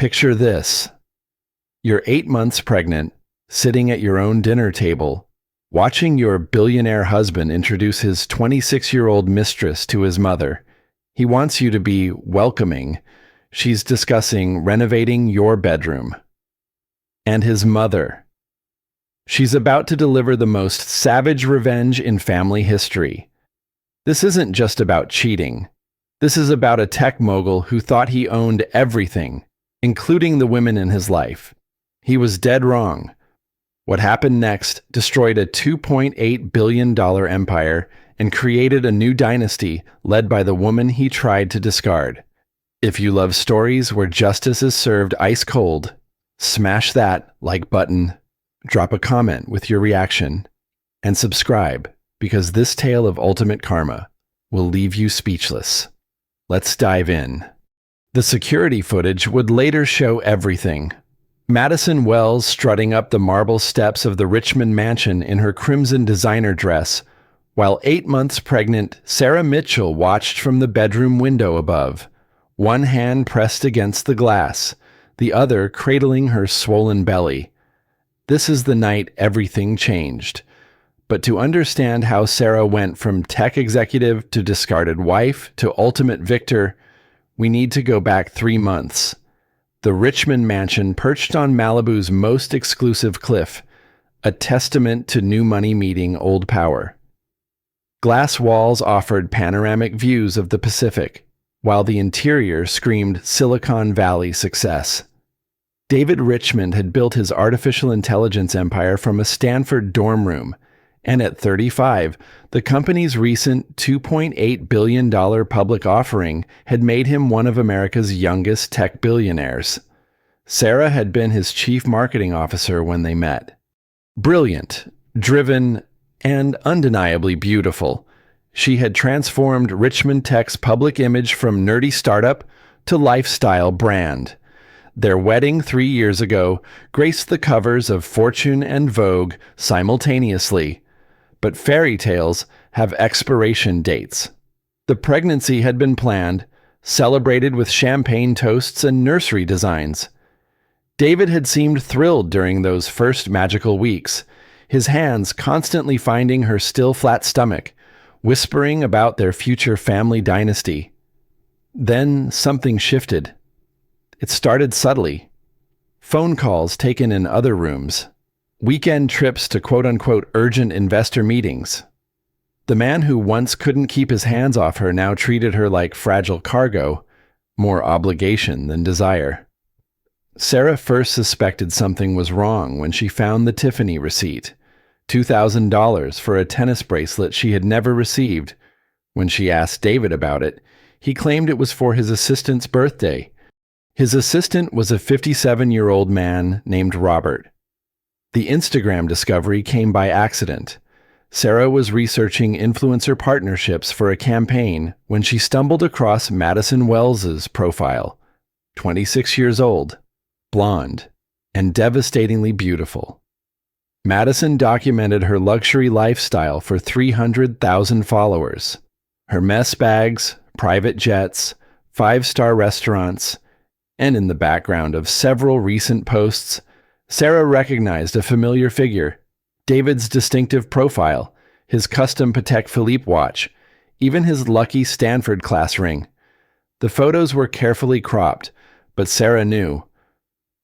Picture this. You're 8 months pregnant, sitting at your own dinner table, watching your billionaire husband introduce his 26-year-old mistress to his mother. He wants you to be welcoming. She's discussing renovating your bedroom. And his mother. She's about to deliver the most savage revenge in family history. This isn't just about cheating. This is about a tech mogul who thought he owned everything, including the women in his life. He was dead wrong. What happened next destroyed a $2.8 billion empire and created a new dynasty led by the woman he tried to discard. If you love stories where justice is served ice cold, smash that like button, drop a comment with your reaction, and subscribe, because this tale of ultimate karma will leave you speechless. Let's dive in. The security footage would later show everything. Madison Wells strutting up the marble steps of the Richmond mansion in her crimson designer dress, while 8 months pregnant Sarah Mitchell watched from the bedroom window above, one hand pressed against the glass, the other cradling her swollen belly. This is the night everything changed. But to understand how Sarah went from tech executive to discarded wife to ultimate victor, we need to go back 3 months. The Richmond mansion perched on Malibu's most exclusive cliff, a testament to new money meeting old power. Glass walls offered panoramic views of the Pacific, while the interior screamed Silicon Valley success. David Richmond had built his artificial intelligence empire from a Stanford dorm room, and at 35, the company's recent $2.8 billion public offering had made him one of America's youngest tech billionaires. Sarah had been his chief marketing officer when they met. Brilliant, driven, and undeniably beautiful, she had transformed Richmond Tech's public image from nerdy startup to lifestyle brand. Their wedding 3 years ago graced the covers of Fortune and Vogue simultaneously, but fairy tales have expiration dates. The pregnancy had been planned, celebrated with champagne toasts and nursery designs. David had seemed thrilled during those first magical weeks, his hands constantly finding her still flat stomach, whispering about their future family dynasty. Then something shifted. It started subtly. Phone calls taken in other rooms. Weekend trips to quote-unquote urgent investor meetings. The man who once couldn't keep his hands off her now treated her like fragile cargo, more obligation than desire. Sarah first suspected something was wrong when she found the Tiffany receipt, $2,000 for a tennis bracelet she had never received. When she asked David about it, he claimed it was for his assistant's birthday. His assistant was a 57-year-old man named Robert. The Instagram discovery came by accident. Sarah was researching influencer partnerships for a campaign when she stumbled across Madison Wells's profile. 26 years old, blonde, and devastatingly beautiful. Madison documented her luxury lifestyle for 300,000 followers. Her mess bags, private jets, 5-star restaurants, and in the background of several recent posts, Sarah recognized a familiar figure, David's distinctive profile, his custom Patek Philippe watch, even his lucky Stanford class ring. The photos were carefully cropped, but Sarah knew.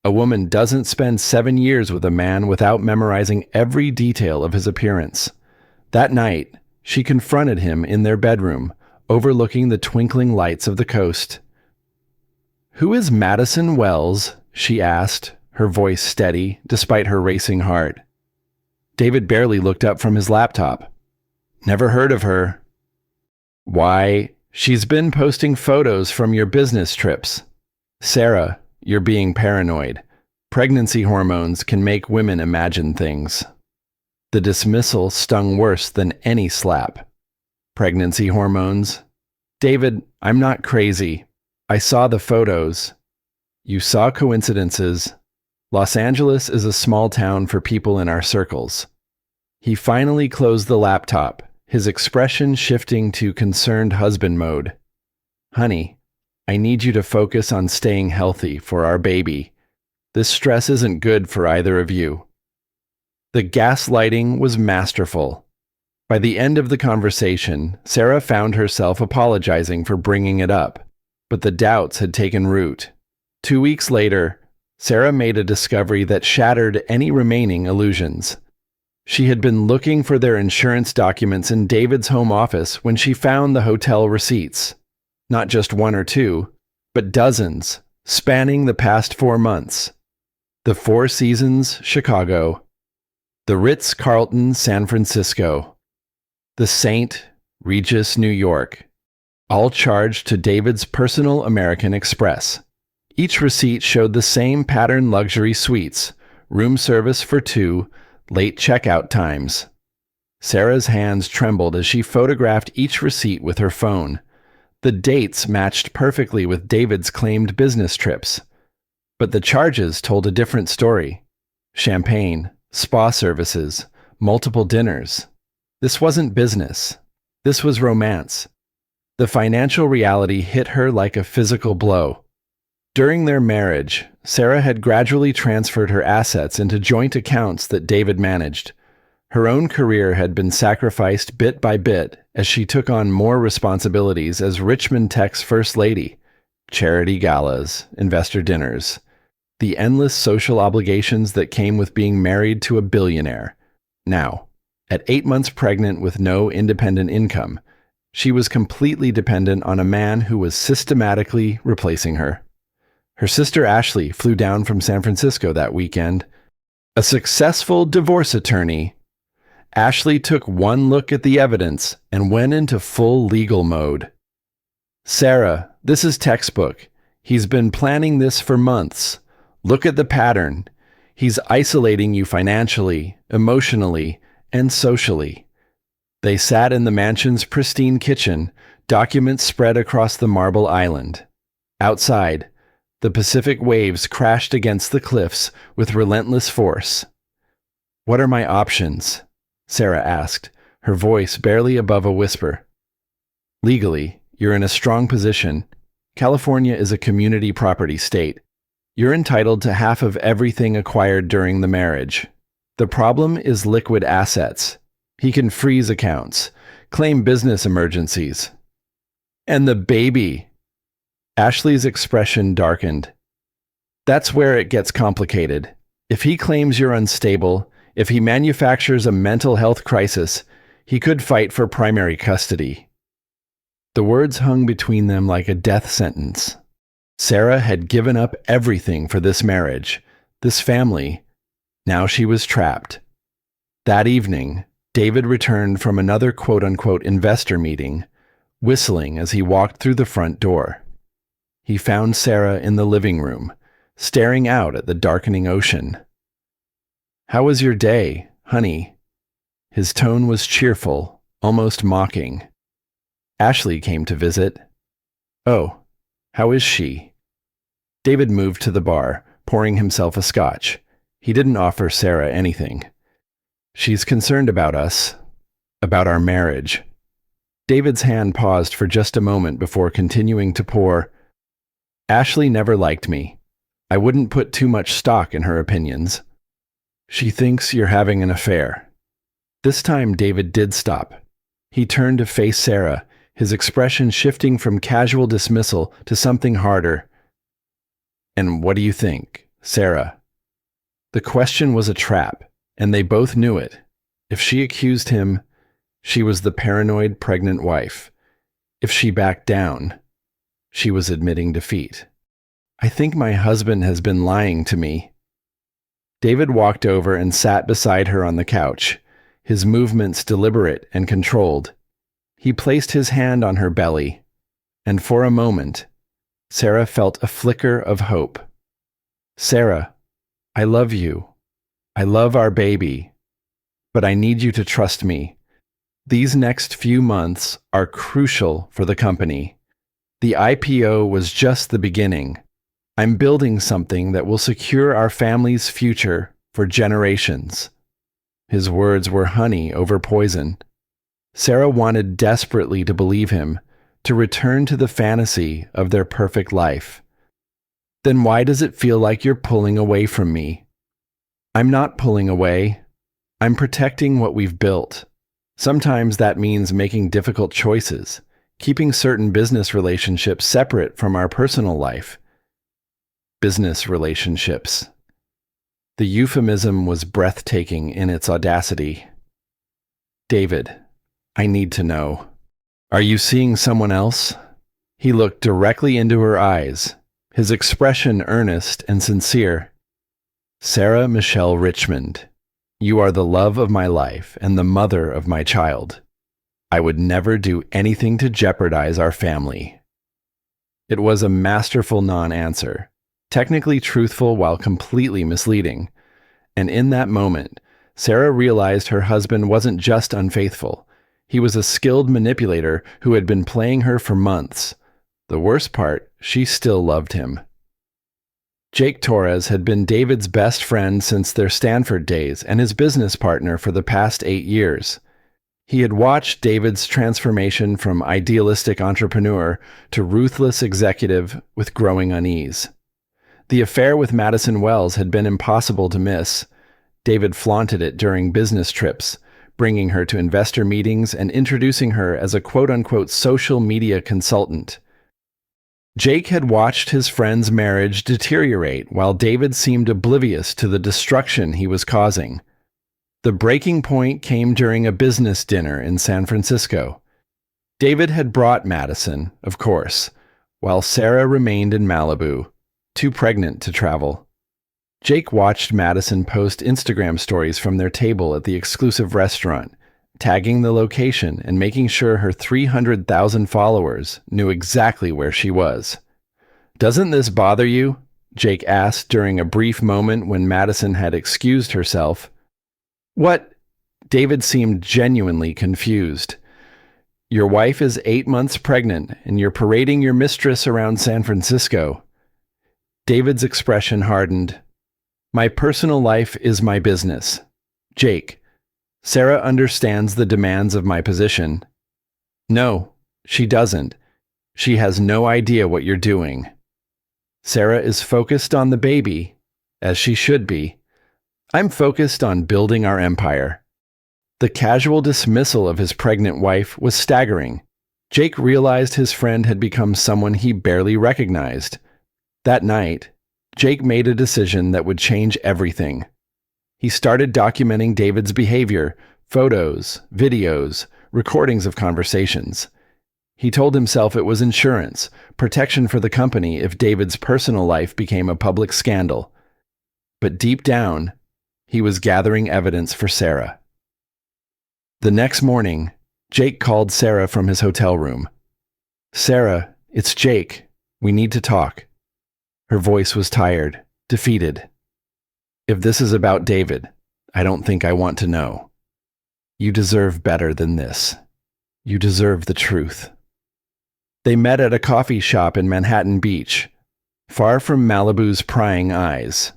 A woman doesn't spend 7 years with a man without memorizing every detail of his appearance. That night, she confronted him in their bedroom, overlooking the twinkling lights of the coast. "Who is Madison Wells?" she asked, her voice steady, despite her racing heart. David barely looked up from his laptop. "Never heard of her." "Why, she's been posting photos from your business trips." "Sarah, you're being paranoid. Pregnancy hormones can make women imagine things." The dismissal stung worse than any slap. "Pregnancy hormones? David, I'm not crazy. I saw the photos." "You saw coincidences. Los Angeles is a small town for people in our circles." He finally closed the laptop, his expression shifting to concerned husband mode. "Honey, I need you to focus on staying healthy for our baby. This stress isn't good for either of you." The gaslighting was masterful. By the end of the conversation, Sarah found herself apologizing for bringing it up, but the doubts had taken root. 2 weeks later, Sarah made a discovery that shattered any remaining illusions. She had been looking for their insurance documents in David's home office when she found the hotel receipts. Not just one or two, but dozens, spanning the past 4 months. The Four Seasons, Chicago. The Ritz-Carlton, San Francisco. The St. Regis, New York. All charged to David's personal American Express. Each receipt showed the same pattern luxury suites, room service for 2, late checkout times. Sarah's hands trembled as she photographed each receipt with her phone. The dates matched perfectly with David's claimed business trips. But the charges told a different story. Champagne, spa services, multiple dinners. This wasn't business. This was romance. The financial reality hit her like a physical blow. During their marriage, Sarah had gradually transferred her assets into joint accounts that David managed. Her own career had been sacrificed bit by bit as she took on more responsibilities as Richmond Tech's first lady. Charity galas, investor dinners, the endless social obligations that came with being married to a billionaire. Now, at 8 months pregnant with no independent income, she was completely dependent on a man who was systematically replacing her. Her sister Ashley flew down from San Francisco that weekend. A successful divorce attorney, Ashley took one look at the evidence and went into full legal mode. "Sarah, this is textbook. He's been planning this for months. Look at the pattern. He's isolating you financially, emotionally, and socially." They sat in the mansion's pristine kitchen, documents spread across the marble island. Outside, the Pacific waves crashed against the cliffs with relentless force. "What are my options?" Sarah asked, her voice barely above a whisper. "Legally, you're in a strong position. California is a community property state. You're entitled to half of everything acquired during the marriage. The problem is liquid assets. He can freeze accounts, claim business emergencies. And the baby." Ashley's expression darkened. "That's where it gets complicated. If he claims you're unstable, if he manufactures a mental health crisis, he could fight for primary custody." The words hung between them like a death sentence. Sarah had given up everything for this marriage, this family. Now she was trapped. That evening, David returned from another quote-unquote investor meeting, whistling as he walked through the front door. He found Sarah in the living room, staring out at the darkening ocean. "How was your day, honey?" His tone was cheerful, almost mocking. "Ashley came to visit." "Oh, how is she?" David moved to the bar, pouring himself a scotch. He didn't offer Sarah anything. "She's concerned about us, about our marriage." David's hand paused for just a moment before continuing to pour. "Ashley never liked me. I wouldn't put too much stock in her opinions. She thinks you're having an affair." This time David did stop. He turned to face Sarah, his expression shifting from casual dismissal to something harder. "And what do you think, Sarah?" The question was a trap, and they both knew it. If she accused him, she was the paranoid pregnant wife. If she backed down, she was admitting defeat. "I think my husband has been lying to me." David walked over and sat beside her on the couch, his movements deliberate and controlled. He placed his hand on her belly, and for a moment, Sarah felt a flicker of hope. "Sarah, I love you. I love our baby. But I need you to trust me. These next few months are crucial for the company. The IPO was just the beginning. I'm building something that will secure our family's future for generations." His words were honey over poison. Sarah wanted desperately to believe him, to return to the fantasy of their perfect life. Then why does it feel like you're pulling away from me? I'm not pulling away. I'm protecting what we've built. Sometimes that means making difficult choices, keeping certain business relationships separate from our personal life. Business relationships. The euphemism was breathtaking in its audacity. David, I need to know. Are you seeing someone else? He looked directly into her eyes, his expression earnest and sincere. Sarah Michelle Richmond, you are the love of my life and the mother of my child. I would never do anything to jeopardize our family. It was a masterful non-answer, technically truthful while completely misleading. And in that moment, Sarah realized her husband wasn't just unfaithful. He was a skilled manipulator who had been playing her for months. The worst part, she still loved him. Jake Torres had been David's best friend since their Stanford days and his business partner for the past 8 years. He had watched David's transformation from idealistic entrepreneur to ruthless executive with growing unease. The affair with Madison Wells had been impossible to miss. David flaunted it during business trips, bringing her to investor meetings and introducing her as a quote-unquote social media consultant. Jake had watched his friend's marriage deteriorate while David seemed oblivious to the destruction he was causing. The breaking point came during a business dinner in San Francisco. David had brought Madison, of course, while Sarah remained in Malibu, too pregnant to travel. Jake watched Madison post Instagram stories from their table at the exclusive restaurant, tagging the location and making sure her 300,000 followers knew exactly where she was. "Doesn't this bother you?" Jake asked during a brief moment when Madison had excused herself. "What?" David seemed genuinely confused. "Your wife is 8 months pregnant and you're parading your mistress around San Francisco." David's expression hardened. "My personal life is my business. Jake, Sarah understands the demands of my position." "No, she doesn't. She has no idea what you're doing. Sarah is focused on the baby, as she should be. I'm focused on building our empire." The casual dismissal of his pregnant wife was staggering. Jake realized his friend had become someone he barely recognized. That night, Jake made a decision that would change everything. He started documenting David's behavior, photos, videos, recordings of conversations. He told himself it was insurance, protection for the company if David's personal life became a public scandal. But deep down, he was gathering evidence for Sarah. The next morning, Jake called Sarah from his hotel room. "Sarah, it's Jake. We need to talk." Her voice was tired, defeated. "If this is about David, I don't think I want to know. You deserve better than this. You deserve the truth." They met at a coffee shop in Manhattan Beach, far from Malibu's prying eyes.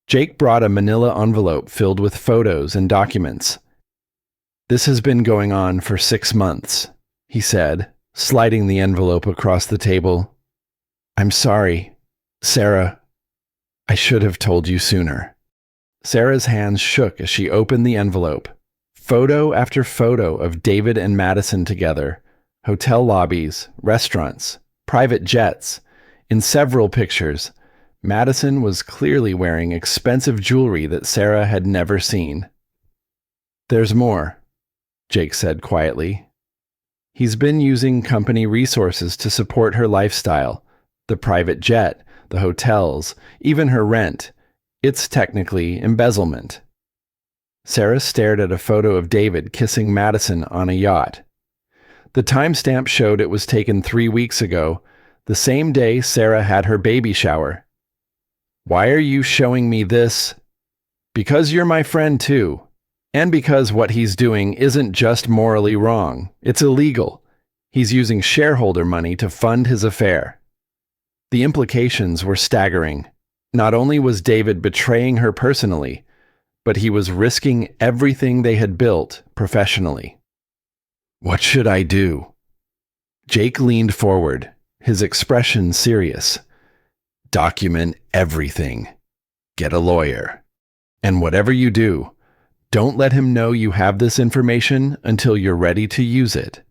Jake brought a manila envelope filled with photos and documents. "This has been going on for 6 months, he said, sliding the envelope across the table. "I'm sorry, Sarah. I should have told you sooner." Sarah's hands shook as she opened the envelope. Photo after photo of David and Madison together. Hotel lobbies, restaurants, private jets. In several pictures, Madison was clearly wearing expensive jewelry that Sarah had never seen. "There's more," Jake said quietly. "He's been using company resources to support her lifestyle. The private jet, the hotels, even her rent. It's technically embezzlement." Sarah stared at a photo of David kissing Madison on a yacht. The timestamp showed it was taken 3 weeks ago, the same day Sarah had her baby shower. "Why are you showing me this?" "Because you're my friend too. And because what he's doing isn't just morally wrong, it's illegal. He's using shareholder money to fund his affair." The implications were staggering. Not only was David betraying her personally, but he was risking everything they had built professionally. "What should I do?" Jake leaned forward, his expression serious. Document everything. Get a lawyer. And whatever you do, don't let him know you have this information until you're ready to use it.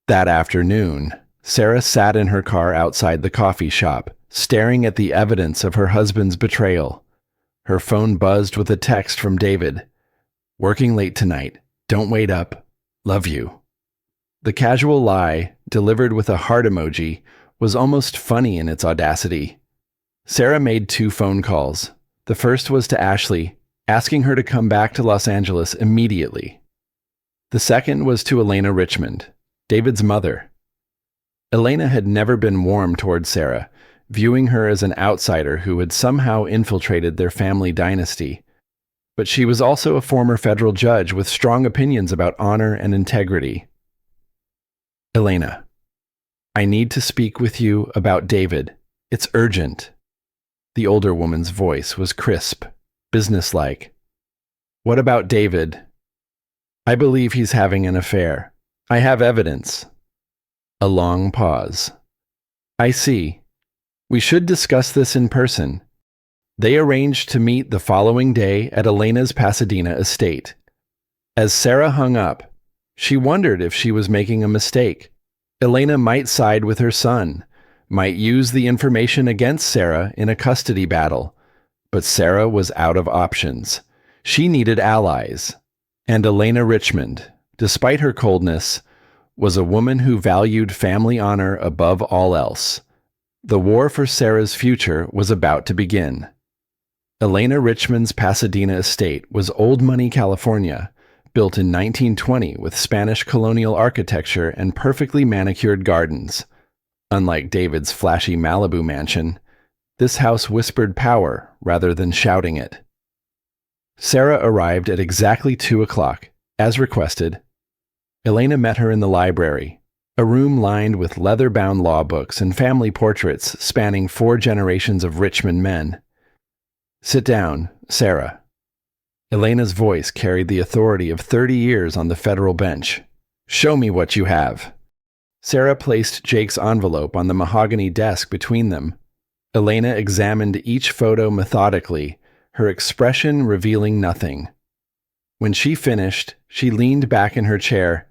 That afternoon, Sarah sat in her car outside the coffee shop, staring at the evidence of her husband's betrayal. Her phone buzzed with a text from David. Working late tonight. Don't wait up. Love you. The casual lie, delivered with a heart emoji, was almost funny in its audacity. Sarah made 2 phone calls. The first was to Ashley, asking her to come back to Los Angeles immediately. The second was to Elena Richmond, David's mother. Elena had never been warm toward Sarah, viewing her as an outsider who had somehow infiltrated their family dynasty. But she was also a former federal judge with strong opinions about honor and integrity. Elena, I need to speak with you about David. It's urgent. The older woman's voice was crisp, businesslike. What about David? I believe he's having an affair. I have evidence. A long pause. I see. We should discuss this in person. They arranged to meet the following day at Elena's Pasadena estate. As Sarah hung up, she wondered if she was making a mistake. Elena might side with her son, might use the information against Sarah in a custody battle. But Sarah was out of options. She needed allies. And Elena Richmond, despite her coldness, was a woman who valued family honor above all else. The war for Sarah's future was about to begin. Elena Richmond's Pasadena estate was old money California, built in 1920 with Spanish colonial architecture and perfectly manicured gardens. Unlike David's flashy Malibu mansion, this house whispered power rather than shouting it. Sarah arrived at exactly 2 o'clock, as requested. Elena met her in the library, a room lined with leather-bound law books and family portraits spanning 4 generations of Richmond men. Sit down, Sarah. Elena's voice carried the authority of 30 years on the federal bench. Show me what you have. Sarah placed Jake's envelope on the mahogany desk between them. Elena examined each photo methodically, her expression revealing nothing. When she finished, she leaned back in her chair.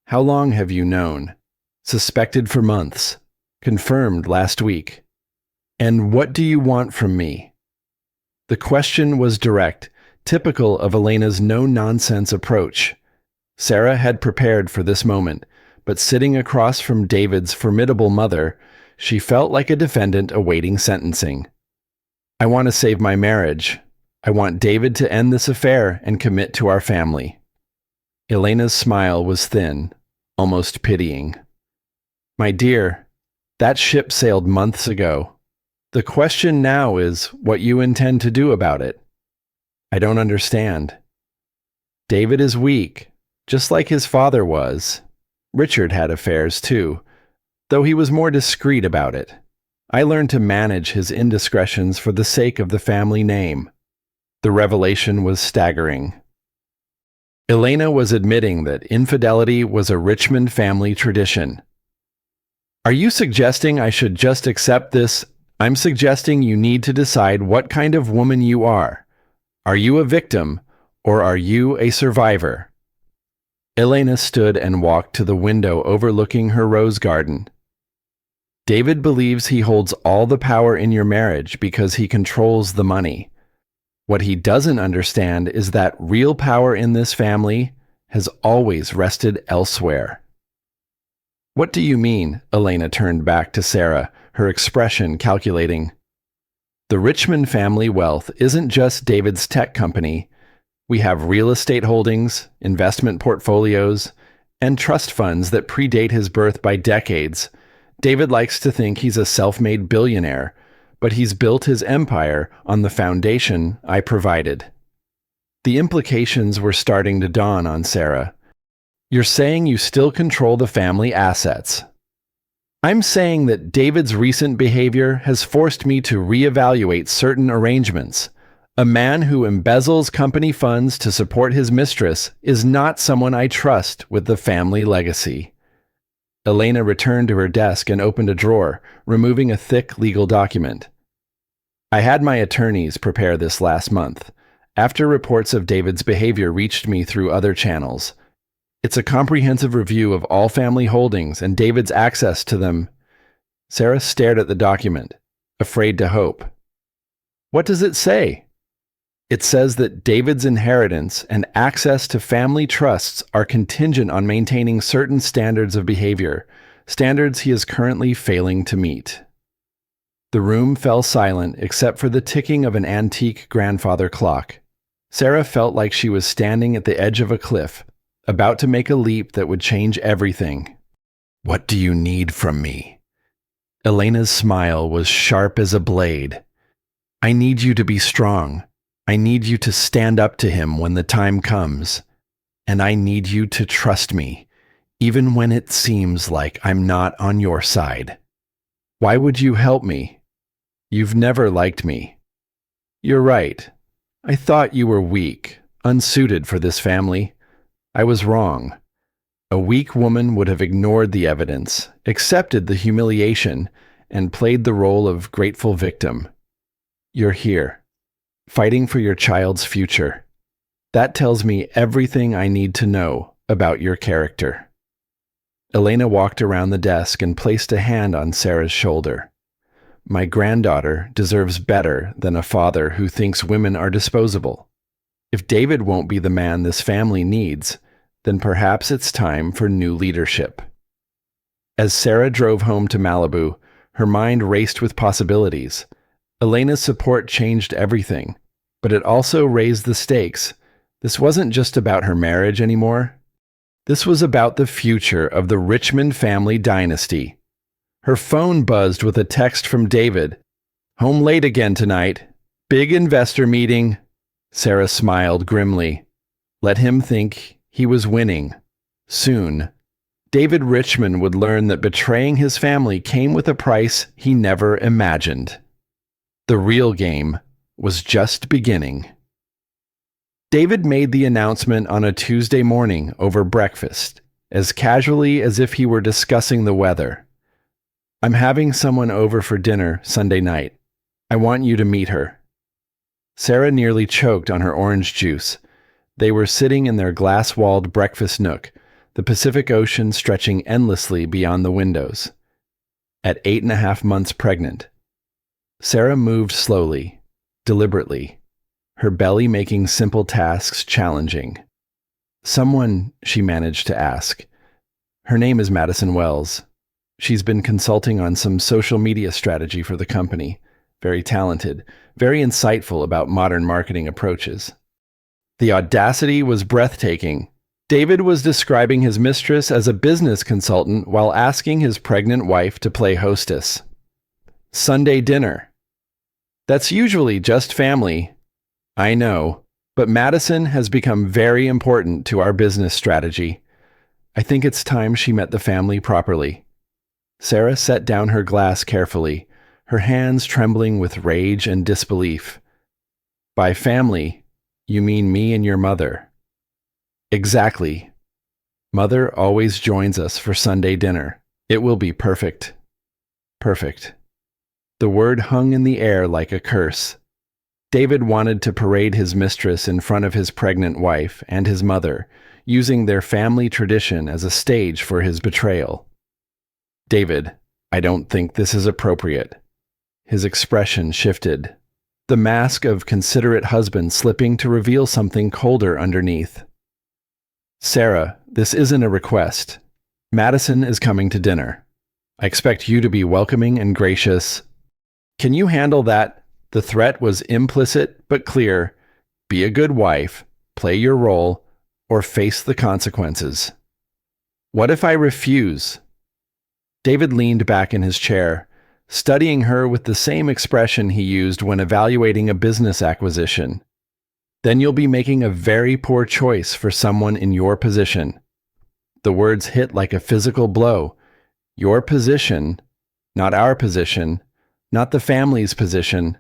How long have you known? Suspected for months. Confirmed last week. And what do you want from me? The question was direct, typical of Elena's no-nonsense approach. Sarah had prepared for this moment, but sitting across from David's formidable mother, she felt like a defendant awaiting sentencing. I want to save my marriage. I want David to end this affair and commit to our family. Elena's smile was thin, almost pitying. My dear, that ship sailed months ago. The question now is what you intend to do about it. I don't understand. David is weak, just like his father was. Richard had affairs too, though he was more discreet about it. I learned to manage his indiscretions for the sake of the family name. The revelation was staggering. Elena was admitting that infidelity was a Richmond family tradition. Are you suggesting I should just accept this? I'm suggesting you need to decide what kind of woman you are. Are you a victim, or are you a survivor? Elena stood and walked to the window overlooking her rose garden. David believes he holds all the power in your marriage because he controls the money. What he doesn't understand is that real power in this family has always rested elsewhere. What do you mean? Elena turned back to Sarah, her expression calculating. The Richmond family wealth isn't just David's tech company. We have real estate holdings, investment portfolios, and trust funds that predate his birth by decades. David likes to think he's a self-made billionaire, but he's built his empire on the foundation I provided. The implications were starting to dawn on Sarah. You're saying you still control the family assets. I'm saying that David's recent behavior has forced me to reevaluate certain arrangements. A man who embezzles company funds to support his mistress is not someone I trust with the family legacy. Elena returned to her desk and opened a drawer, removing a thick legal document. I had my attorneys prepare this last month, after reports of David's behavior reached me through other channels. It's a comprehensive review of all family holdings and David's access to them. Sarah stared at the document, afraid to hope. What does it say? It says that David's inheritance and access to family trusts are contingent on maintaining certain standards of behavior, standards he is currently failing to meet. The room fell silent except for the ticking of an antique grandfather clock. Sarah felt like she was standing at the edge of a cliff, about to make a leap that would change everything. What do you need from me? Elena's smile was sharp as a blade. I need you to be strong. I need you to stand up to him when the time comes. And I need you to trust me, even when it seems like I'm not on your side. Why would you help me? You've never liked me. You're right. I thought you were weak, unsuited for this family. I was wrong. A weak woman would have ignored the evidence, accepted the humiliation, and played the role of grateful victim. You're here, fighting for your child's future. That tells me everything I need to know about your character. Elena walked around the desk and placed a hand on Sarah's shoulder. My granddaughter deserves better than a father who thinks women are disposable. If David won't be the man this family needs, then perhaps it's time for new leadership. As Sarah drove home to Malibu, her mind raced with possibilities. Elena's support changed everything, but it also raised the stakes. This wasn't just about her marriage anymore. This was about the future of the Richmond family dynasty. Her phone buzzed with a text from David. Home late again tonight. Big investor meeting. Sarah smiled grimly. Let him think he was winning. Soon, David Richmond would learn that betraying his family came with a price he never imagined. The real game was just beginning. David made the announcement on a Tuesday morning over breakfast, as casually as if he were discussing the weather. I'm having someone over for dinner Sunday night. I want you to meet her. Sarah nearly choked on her orange juice. They were sitting in their glass-walled breakfast nook, the Pacific Ocean stretching endlessly beyond the windows. At 8.5 months pregnant, Sarah moved slowly, deliberately, her belly making simple tasks challenging. Someone, she managed to ask. Her name is Madison Wells. She's been consulting on some social media strategy for the company. Very talented, very insightful about modern marketing approaches. The audacity was breathtaking. David was describing his mistress as a business consultant while asking his pregnant wife to play hostess. Sunday dinner. That's usually just family. I know, but Madison has become very important to our business strategy. I think it's time she met the family properly. Sarah set down her glass carefully, her hands trembling with rage and disbelief. By family, you mean me and your mother. Exactly. Mother always joins us for Sunday dinner. It will be perfect. Perfect. The word hung in the air like a curse. David wanted to parade his mistress in front of his pregnant wife and his mother, using their family tradition as a stage for his betrayal. David, I don't think this is appropriate. His expression shifted, the mask of considerate husband slipping to reveal something colder underneath. Sarah, this isn't a request. Madison is coming to dinner. I expect you to be welcoming and gracious. Can you handle that? The threat was implicit but clear. Be a good wife, play your role, or face the consequences. What if I refuse? David leaned back in his chair, studying her with the same expression he used when evaluating a business acquisition. Then you'll be making a very poor choice for someone in your position. The words hit like a physical blow. Your position, not our position, not the family's position,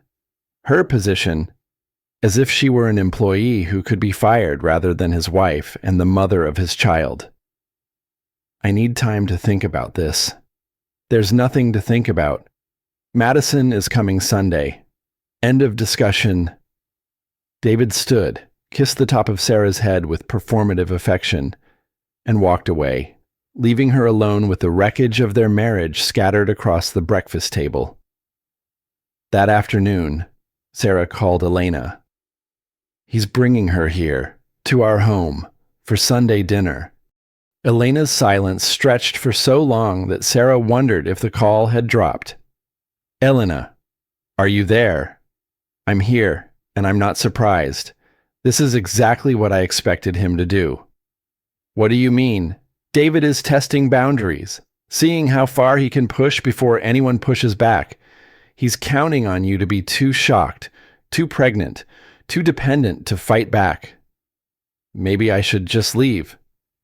her position, as if she were an employee who could be fired rather than his wife and the mother of his child. I need time to think about this. There's nothing to think about. Madison is coming Sunday. End of discussion. David stood, kissed the top of Sarah's head with performative affection, and walked away, leaving her alone with the wreckage of their marriage scattered across the breakfast table. That afternoon, Sarah called Elena. He's bringing her here, to our home, for Sunday dinner. Elena's silence stretched for so long that Sarah wondered if the call had dropped. Elena, are you there? I'm here, and I'm not surprised. This is exactly what I expected him to do. What do you mean? David is testing boundaries, seeing how far he can push before anyone pushes back. He's counting on you to be too shocked, too pregnant, too dependent to fight back. Maybe I should just leave,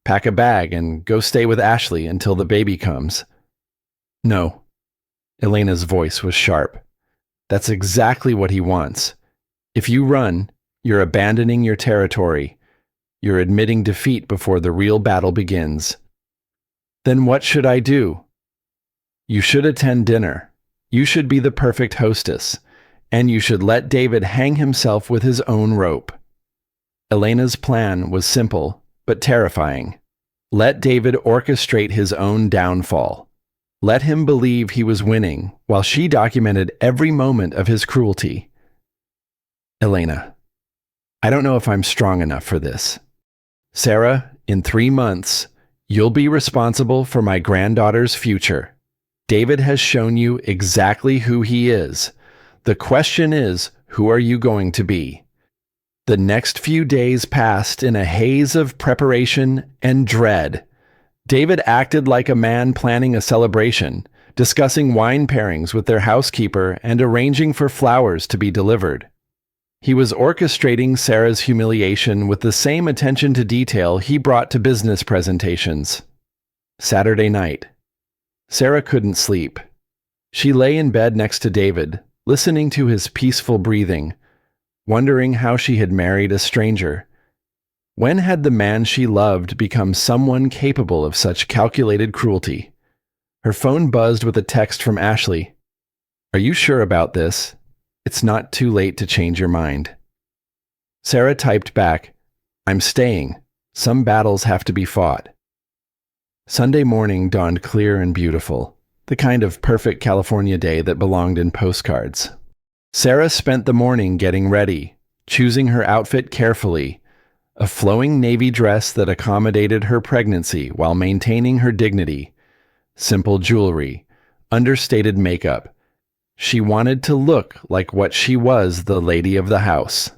pack a bag, and go stay with Ashley until the baby comes. No. Elena's voice was sharp. That's exactly what he wants. If you run, you're abandoning your territory. You're admitting defeat before the real battle begins. Then what should I do? You should attend dinner. You should be the perfect hostess, and you should let David hang himself with his own rope. Elena's plan was simple, but terrifying. Let David orchestrate his own downfall. Let him believe he was winning, while she documented every moment of his cruelty. Elena, I don't know if I'm strong enough for this. Sarah, in 3 months, you'll be responsible for my granddaughter's future. David has shown you exactly who he is. The question is, who are you going to be? The next few days passed in a haze of preparation and dread. David acted like a man planning a celebration, discussing wine pairings with their housekeeper and arranging for flowers to be delivered. He was orchestrating Sarah's humiliation with the same attention to detail he brought to business presentations. Saturday night. Sarah couldn't sleep. She lay in bed next to David, listening to his peaceful breathing, wondering how she had married a stranger. When had the man she loved become someone capable of such calculated cruelty? Her phone buzzed with a text from Ashley. Are you sure about this? It's not too late to change your mind. Sarah typed back, I'm staying. Some battles have to be fought. Sunday morning dawned clear and beautiful, the kind of perfect California day that belonged in postcards. Sarah spent the morning getting ready, choosing her outfit carefully, a flowing navy dress that accommodated her pregnancy while maintaining her dignity, simple jewelry, understated makeup. She wanted to look like what she was, the lady of the house.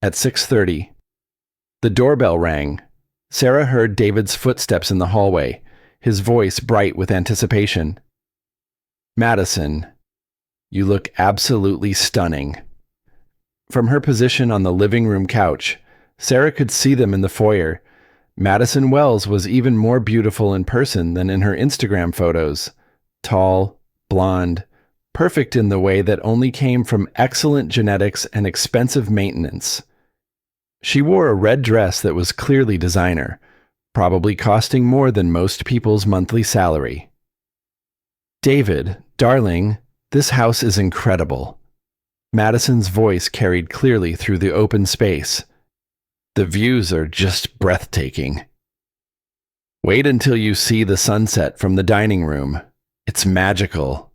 At 6:30, the doorbell rang. Sarah heard David's footsteps in the hallway, his voice bright with anticipation. Madison, you look absolutely stunning. From her position on the living room couch, Sarah could see them in the foyer. Madison Wells was even more beautiful in person than in her Instagram photos. Tall, blonde, perfect in the way that only came from excellent genetics and expensive maintenance. She wore a red dress that was clearly designer, probably costing more than most people's monthly salary. David, darling, this house is incredible. Madison's voice carried clearly through the open space. The views are just breathtaking. Wait until you see the sunset from the dining room. It's magical.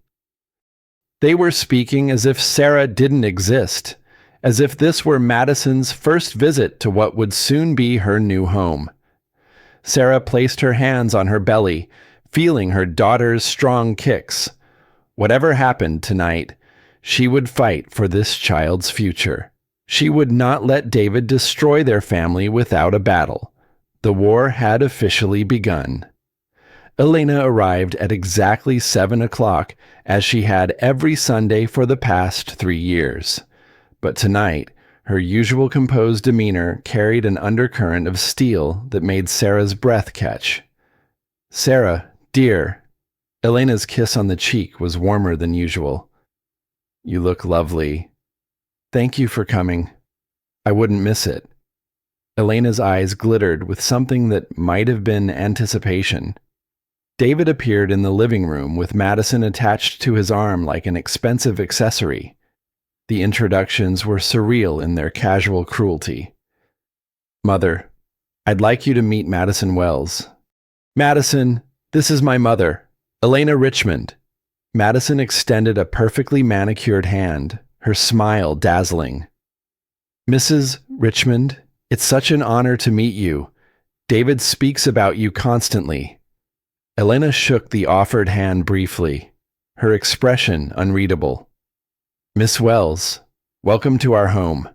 They were speaking as if Sarah didn't exist, as if this were Madison's first visit to what would soon be her new home. Sarah placed her hands on her belly, feeling her daughter's strong kicks. Whatever happened tonight, she would fight for this child's future. She would not let David destroy their family without a battle. The war had officially begun. Elena arrived at exactly 7 o'clock, as she had every Sunday for the past 3 years. But tonight, her usual composed demeanor carried an undercurrent of steel that made Sarah's breath catch. Sarah, dear. Elena's kiss on the cheek was warmer than usual. You look lovely. Thank you for coming. I wouldn't miss it. Elena's eyes glittered with something that might have been anticipation. David appeared in the living room with Madison attached to his arm like an expensive accessory. The introductions were surreal in their casual cruelty. "Mother, I'd like you to meet Madison Wells." "Madison, this is my mother, Elena Richmond." Madison extended a perfectly manicured hand, her smile dazzling. "Mrs. Richmond, it's such an honor to meet you. David speaks about you constantly." Elena shook the offered hand briefly, her expression unreadable. "Miss Wells, welcome to our home."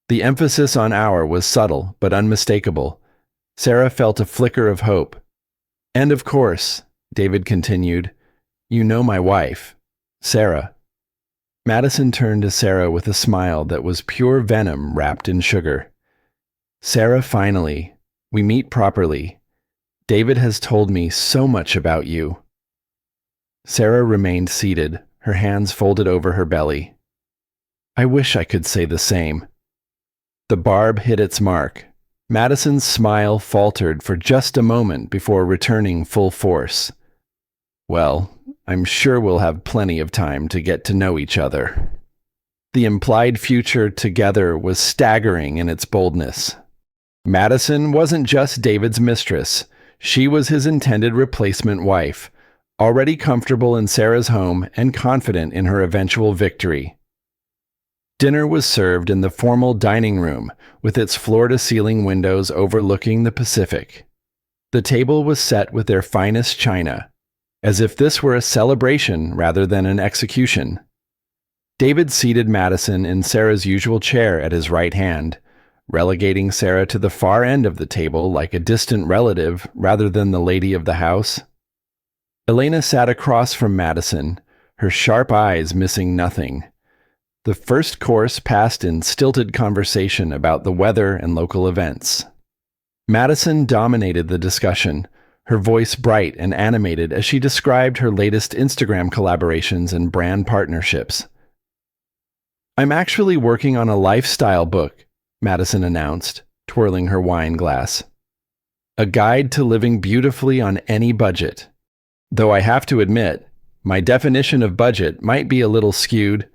The emphasis on "our" was subtle but unmistakable. Sarah felt a flicker of hope. "And of course," David continued, "you know my wife, Sarah." Madison turned to Sarah with a smile that was pure venom wrapped in sugar. "Sarah, finally, we meet properly. David has told me so much about you." Sarah remained seated, her hands folded over her belly. "I wish I could say the same." The barb hit its mark. Madison's smile faltered for just a moment before returning full force. "Well, I'm sure we'll have plenty of time to get to know each other." The implied future together was staggering in its boldness. Madison wasn't just David's mistress. She was his intended replacement wife, already comfortable in Sarah's home and confident in her eventual victory. Dinner was served in the formal dining room, with its floor-to-ceiling windows overlooking the Pacific. The table was set with their finest china, as if this were a celebration rather than an execution. David seated Madison in Sarah's usual chair at his right hand, relegating Sarah to the far end of the table like a distant relative rather than the lady of the house. Elena sat across from Madison, her sharp eyes missing nothing. The first course passed in stilted conversation about the weather and local events. Madison dominated the discussion, her voice bright and animated as she described her latest Instagram collaborations and brand partnerships. "I'm actually working on a lifestyle book," Madison announced, twirling her wine glass. "A guide to living beautifully on any budget. Though I have to admit, my definition of budget might be a little skewed."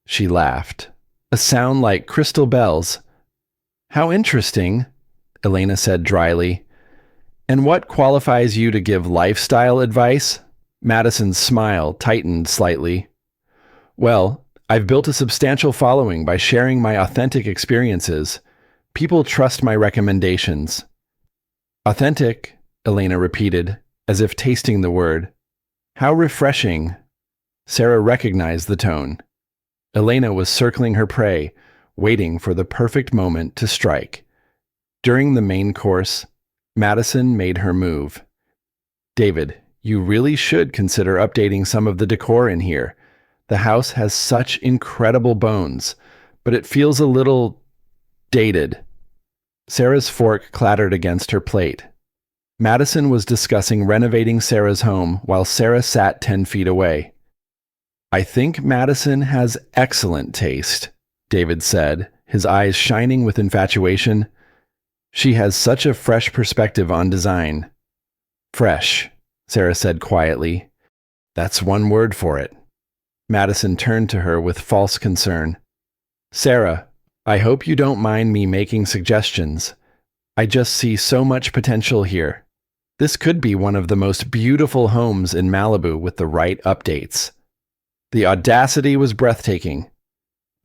She laughed, a sound like crystal bells. "How interesting," Elena said dryly. "And what qualifies you to give lifestyle advice?" Madison's smile tightened slightly. "Well, I've built a substantial following by sharing my authentic experiences. People trust my recommendations." "Authentic," Elena repeated, as if tasting the word. "How refreshing." Sarah recognized the tone. Elena was circling her prey, waiting for the perfect moment to strike. During the main course, Madison made her move. "David, you really should consider updating some of the decor in here. The house has such incredible bones, but it feels a little dated." Sarah's fork clattered against her plate. Madison was discussing renovating Sarah's home while Sarah sat 10 feet away. "I think Madison has excellent taste," David said, his eyes shining with infatuation. "She has such a fresh perspective on design." "Fresh," Sarah said quietly. "That's one word for it." Madison turned to her with false concern. "Sarah, I hope you don't mind me making suggestions. I just see so much potential here. This could be one of the most beautiful homes in Malibu with the right updates." The audacity was breathtaking.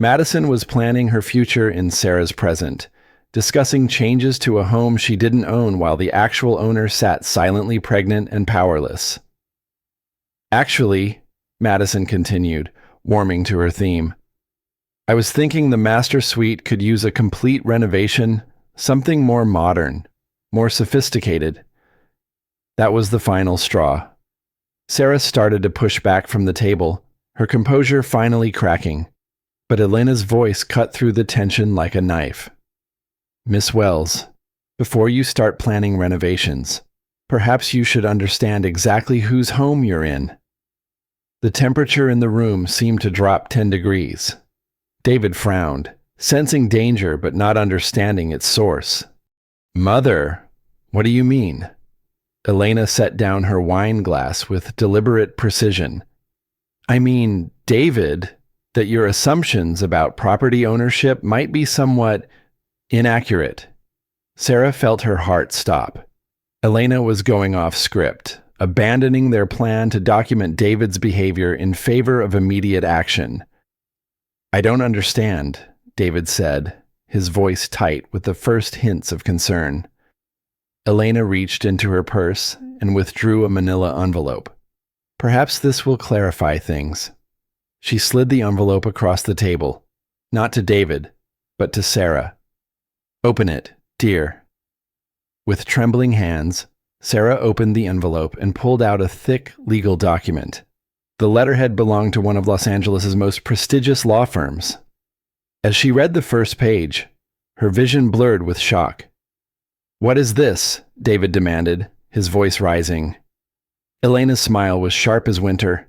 Madison was planning her future in Sarah's present, discussing changes to a home she didn't own while the actual owner sat silently pregnant and powerless. "Actually," Madison continued, warming to her theme, "I was thinking the master suite could use a complete renovation, something more modern, more sophisticated." That was the final straw. Sarah started to push back from the table, her composure finally cracking, but Elena's voice cut through the tension like a knife. "Miss Wells, before you start planning renovations, perhaps you should understand exactly whose home you're in." The temperature in the room seemed to drop 10 degrees. David frowned, sensing danger but not understanding its source. "Mother, what do you mean?" Elena set down her wine glass with deliberate precision. I mean, David, that your assumptions about property ownership might be somewhat inaccurate. Sarah felt her heart stop. Elena was going off script, abandoning their plan to document David's behavior in favor of immediate action. I don't understand, David said, his voice tight with the first hints of concern. Elena reached into her purse and withdrew a manila envelope. Perhaps this will clarify things. She slid the envelope across the table, not to David, but to Sarah. Open it, dear. With trembling hands, Sarah opened the envelope and pulled out a thick legal document. The letterhead belonged to one of Los Angeles' most prestigious law firms. As she read the first page, her vision blurred with shock. What is this? David demanded, his voice rising. Elena's smile was sharp as winter.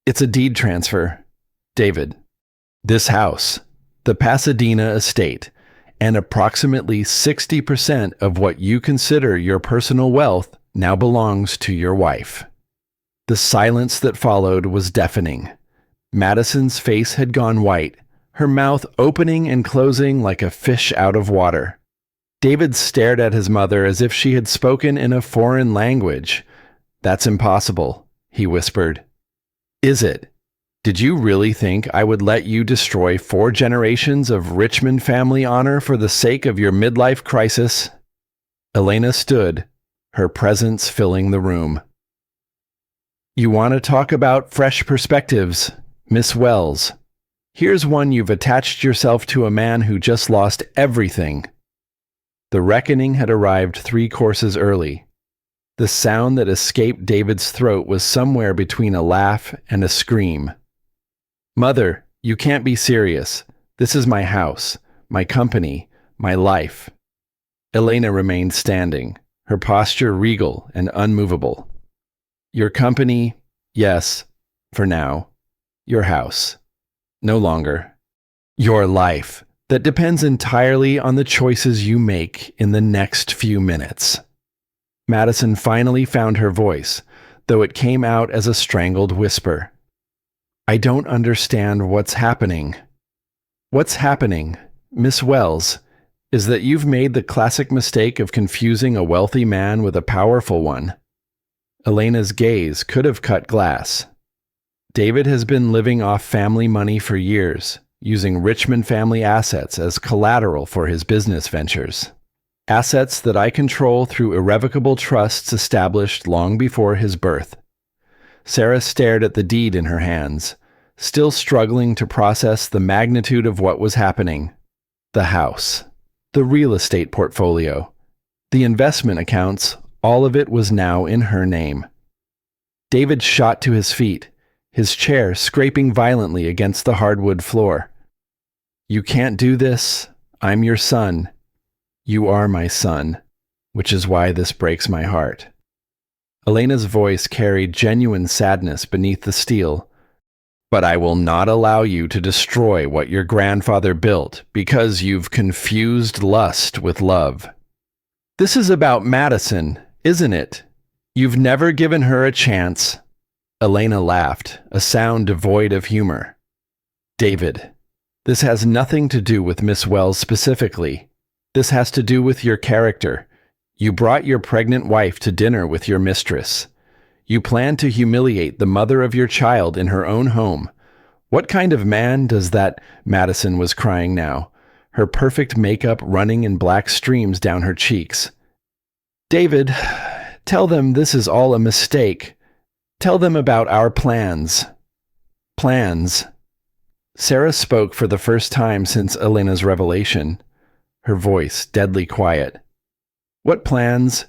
It's a deed transfer, David. This house, the Pasadena estate, and approximately 60% of what you consider your personal wealth now belongs to your wife. The silence that followed was deafening. Madison's face had gone white, her mouth opening and closing like a fish out of water. David stared at his mother as if she had spoken in a foreign language. That's impossible, he whispered. Is it? Did you really think I would let you destroy 4 generations of Richmond family honor for the sake of your midlife crisis? Elena stood, her presence filling the room. You want to talk about fresh perspectives, Miss Wells? Here's one you've attached yourself to a man who just lost everything. The reckoning had arrived 3 courses early. The sound that escaped David's throat was somewhere between a laugh and a scream. Mother, you can't be serious. This is my house, my company, my life. Elena remained standing, her posture regal and unmovable. Your company, yes, for now. Your house, no longer. Your life, that depends entirely on the choices you make in the next few minutes. Madison finally found her voice, though it came out as a strangled whisper. I don't understand what's happening. What's happening, Miss Wells, is that you've made the classic mistake of confusing a wealthy man with a powerful one. Elena's gaze could have cut glass. David has been living off family money for years, using Richmond family assets as collateral for his business ventures. Assets that I control through irrevocable trusts established long before his birth. Sarah stared at the deed in her hands, still struggling to process the magnitude of what was happening. The house, the real estate portfolio, the investment accounts, all of it was now in her name. David shot to his feet, his chair scraping violently against the hardwood floor. You can't do this. I'm your son. You are my son, which is why this breaks my heart. Elena's voice carried genuine sadness beneath the steel. But I will not allow you to destroy what your grandfather built because you've confused lust with love. This is about Madison, isn't it? You've never given her a chance. Elena laughed, a sound devoid of humor. David, this has nothing to do with Miss Wells specifically. This has to do with your character. You brought your pregnant wife to dinner with your mistress. You planned to humiliate the mother of your child in her own home. What kind of man does that? Madison was crying now, her perfect makeup running in black streams down her cheeks. David, tell them this is all a mistake. Tell them about our plans. Plans. Sarah spoke for the first time since Elena's revelation, her voice deadly quiet. What plans?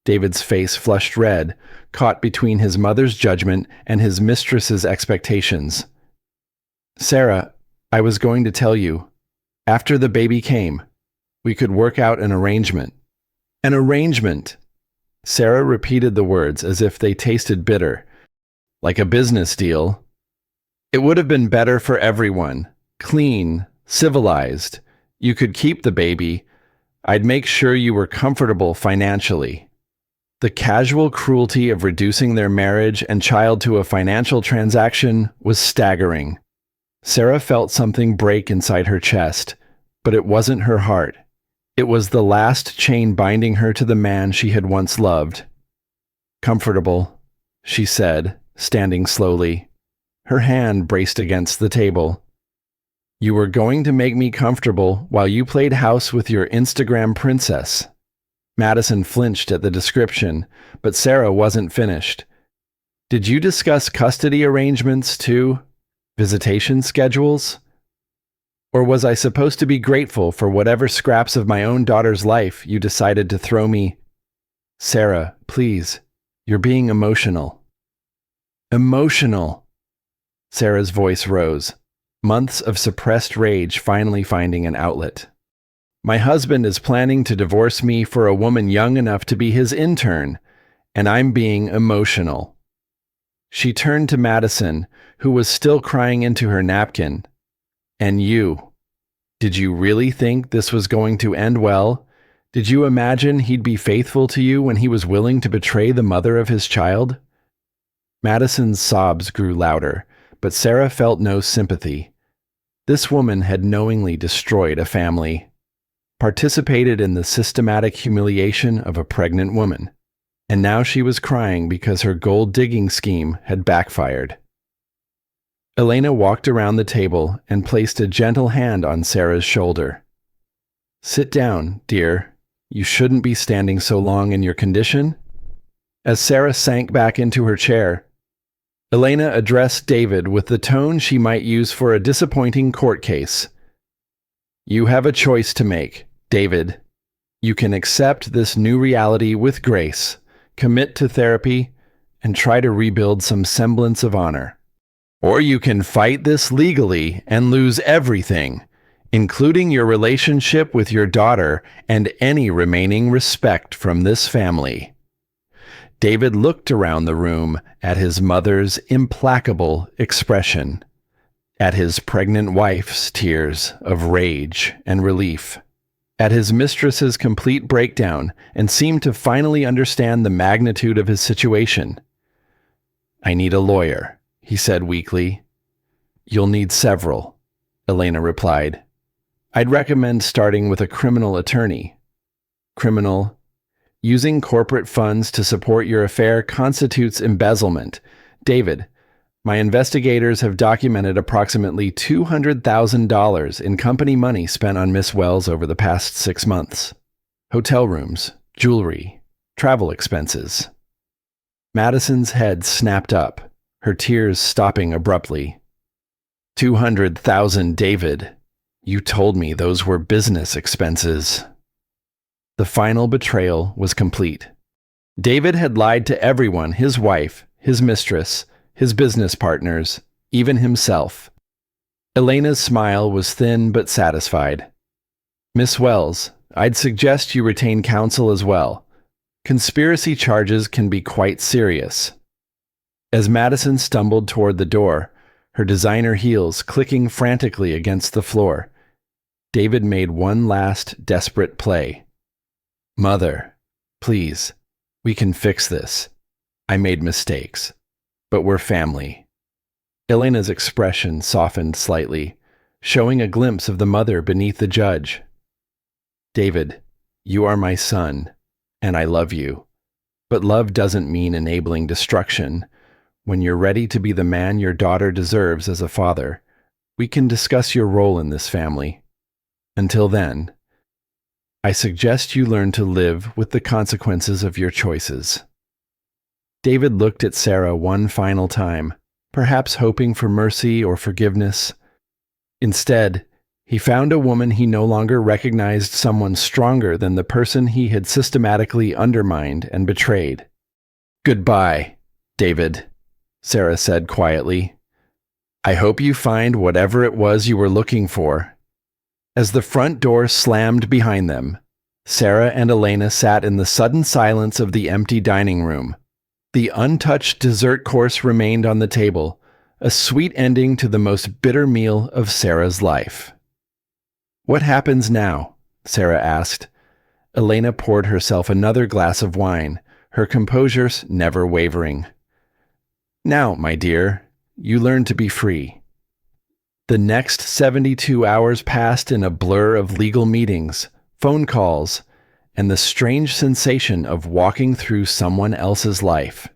David's face flushed red, caught between his mother's judgment and his mistress's expectations. Sarah, I was going to tell you. After the baby came, we could work out an arrangement. An arrangement! Sarah repeated the words as if they tasted bitter. Like a business deal. It would have been better for everyone. Clean, civilized. You could keep the baby. I'd make sure you were comfortable financially. The casual cruelty of reducing their marriage and child to a financial transaction was staggering. Sarah felt something break inside her chest, but it wasn't her heart. It was the last chain binding her to the man she had once loved. "Comfortable," she said, standing slowly. Her hand braced against the table. "You were going to make me comfortable while you played house with your Instagram princess." Madison flinched at the description, but Sarah wasn't finished. "Did you discuss custody arrangements too? Visitation schedules? Or was I supposed to be grateful for whatever scraps of my own daughter's life you decided to throw me?" "Sarah, please, you're being emotional." "Emotional." Sarah's voice rose, months of suppressed rage finally finding an outlet. "My husband is planning to divorce me for a woman young enough to be his intern, and I'm being emotional." She turned to Madison, who was still crying into her napkin. "And you? Did you really think this was going to end well? Did you imagine he'd be faithful to you when he was willing to betray the mother of his child?" Madison's sobs grew louder, but Sarah felt no sympathy. This woman had knowingly destroyed a family, participated in the systematic humiliation of a pregnant woman, and now she was crying because her gold-digging scheme had backfired. Elena walked around the table and placed a gentle hand on Sarah's shoulder. "Sit down, dear. You shouldn't be standing so long in your condition." As Sarah sank back into her chair, Elena addressed David with the tone she might use for a disappointing court case. "You have a choice to make, David. You can accept this new reality with grace, commit to therapy, and try to rebuild some semblance of honor. Or you can fight this legally and lose everything, including your relationship with your daughter and any remaining respect from this family." David looked around the room at his mother's implacable expression, at his pregnant wife's tears of rage and relief, at his mistress's complete breakdown, and seemed to finally understand the magnitude of his situation. "I need a lawyer," he said weakly. "You'll need several," Elena replied. "I'd recommend starting with a criminal attorney." "Criminal? Using corporate funds to support your affair constitutes embezzlement. David, my investigators have documented approximately $200,000 in company money spent on Miss Wells over the past 6 months. Hotel rooms, jewelry, travel expenses." Madison's head snapped up, her tears stopping abruptly. $200,000, David. You told me those were business expenses." The final betrayal was complete. David had lied to everyone, his wife, his mistress, his business partners, even himself. Elena's smile was thin but satisfied. "Miss Wells, I'd suggest you retain counsel as well. Conspiracy charges can be quite serious." As Madison stumbled toward the door, her designer heels clicking frantically against the floor, David made one last desperate play. "Mother, please, we can fix this. I made mistakes, but we're family." Elena's expression softened slightly, showing a glimpse of the mother beneath the judge. "David, you are my son, and I love you. But love doesn't mean enabling destruction. When you're ready to be the man your daughter deserves as a father, we can discuss your role in this family. Until then, I suggest you learn to live with the consequences of your choices." David looked at Sarah one final time, perhaps hoping for mercy or forgiveness. Instead, he found a woman he no longer recognized, someone stronger than the person he had systematically undermined and betrayed. "Goodbye, David," Sarah said quietly. "I hope you find whatever it was you were looking for." As the front door slammed behind them, Sarah and Elena sat in the sudden silence of the empty dining room. The untouched dessert course remained on the table, a sweet ending to the most bitter meal of Sarah's life. "What happens now?" Sarah asked. Elena poured herself another glass of wine, her composure never wavering. "Now, my dear, you learn to be free." The next 72 hours passed in a blur of legal meetings, phone calls, and the strange sensation of walking through someone else's life.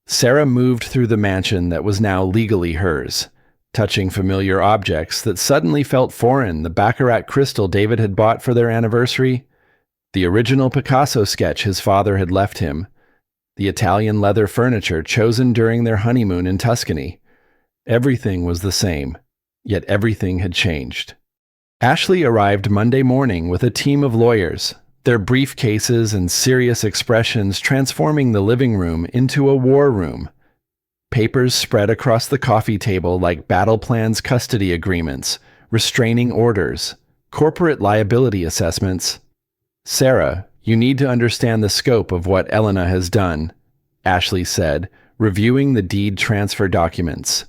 Sarah moved through the mansion that was now legally hers, touching familiar objects that suddenly felt foreign: the baccarat crystal David had bought for their anniversary, the original Picasso sketch his father had left him, the Italian leather furniture chosen during their honeymoon in Tuscany. Everything was the same, yet everything had changed. Ashley arrived Monday morning with a team of lawyers, their briefcases and serious expressions transforming the living room into a war room. Papers spread across the coffee table like battle plans, custody agreements, restraining orders, corporate liability assessments. "Sarah, you need to understand the scope of what Elena has done," Ashley said, reviewing the deed transfer documents.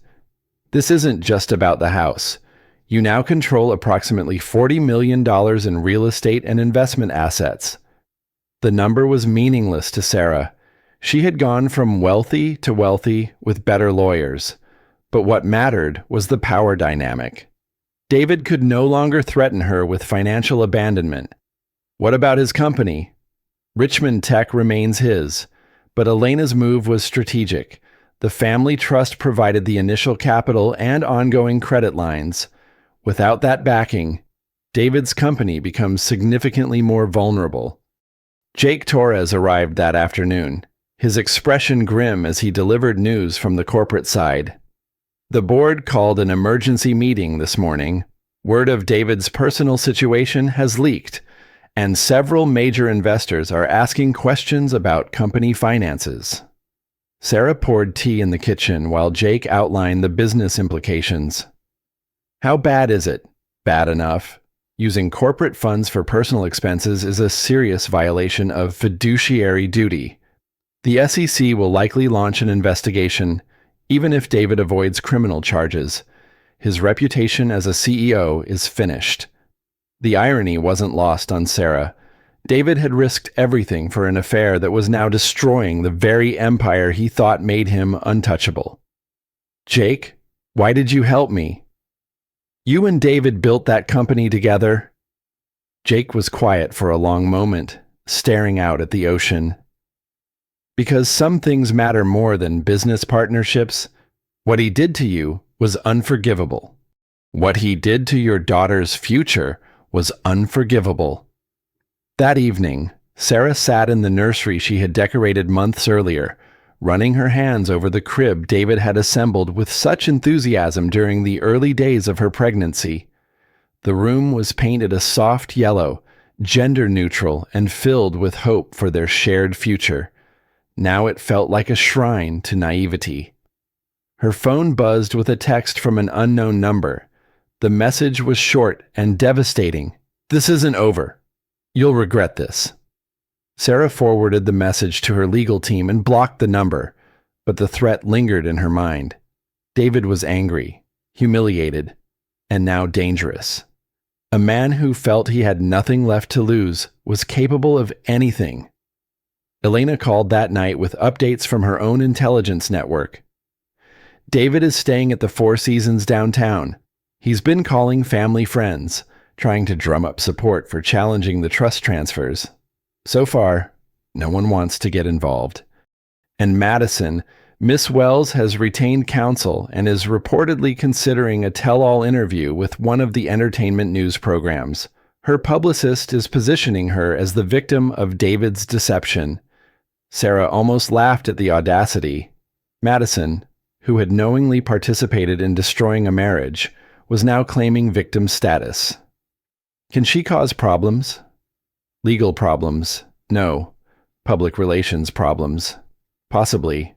"This isn't just about the house. You now control approximately $40 million in real estate and investment assets." The number was meaningless to Sarah. She had gone from wealthy to wealthy with better lawyers. But what mattered was the power dynamic. David could no longer threaten her with financial abandonment. What about his company? Richmond Tech remains his, but Elena's move was strategic. The family trust provided the initial capital and ongoing credit lines. Without that backing, David's company becomes significantly more vulnerable. Jake Torres arrived that afternoon, his expression grim as he delivered news from the corporate side. The board called an emergency meeting this morning. Word of David's personal situation has leaked, and several major investors are asking questions about company finances. Sarah poured tea in the kitchen while Jake outlined the business implications. "How bad is it?" "Bad enough. Using corporate funds for personal expenses is a serious violation of fiduciary duty. The SEC will likely launch an investigation, even if David avoids criminal charges. His reputation as a CEO is finished." The irony wasn't lost on Sarah. David had risked everything for an affair that was now destroying the very empire he thought made him untouchable. "Jake, why did you help me?" "You and David built that company together." Jake was quiet for a long moment, staring out at the ocean. "Because some things matter more than business partnerships. What he did to you was unforgivable. What he did to your daughter's future was unforgivable." That evening, Sarah sat in the nursery she had decorated months earlier, running her hands over the crib David had assembled with such enthusiasm during the early days of her pregnancy. The room was painted a soft yellow, gender-neutral, and filled with hope for their shared future. Now it felt like a shrine to naivety. Her phone buzzed with a text from an unknown number. The message was short and devastating. "This isn't over. You'll regret this." Sarah forwarded the message to her legal team and blocked the number, but the threat lingered in her mind. David was angry, humiliated, and now dangerous. A man who felt he had nothing left to lose was capable of anything. Elena called that night with updates from her own intelligence network. "David is staying at the Four Seasons downtown. He's been calling family friends, trying to drum up support for challenging the trust transfers. So far, no one wants to get involved. And Madison, Miss Wells has retained counsel and is reportedly considering a tell-all interview with one of the entertainment news programs. Her publicist is positioning her as the victim of David's deception." Sarah almost laughed at the audacity. Madison, who had knowingly participated in destroying a marriage, was now claiming victim status. Can she cause problems? Legal problems? No. Public relations problems? Possibly.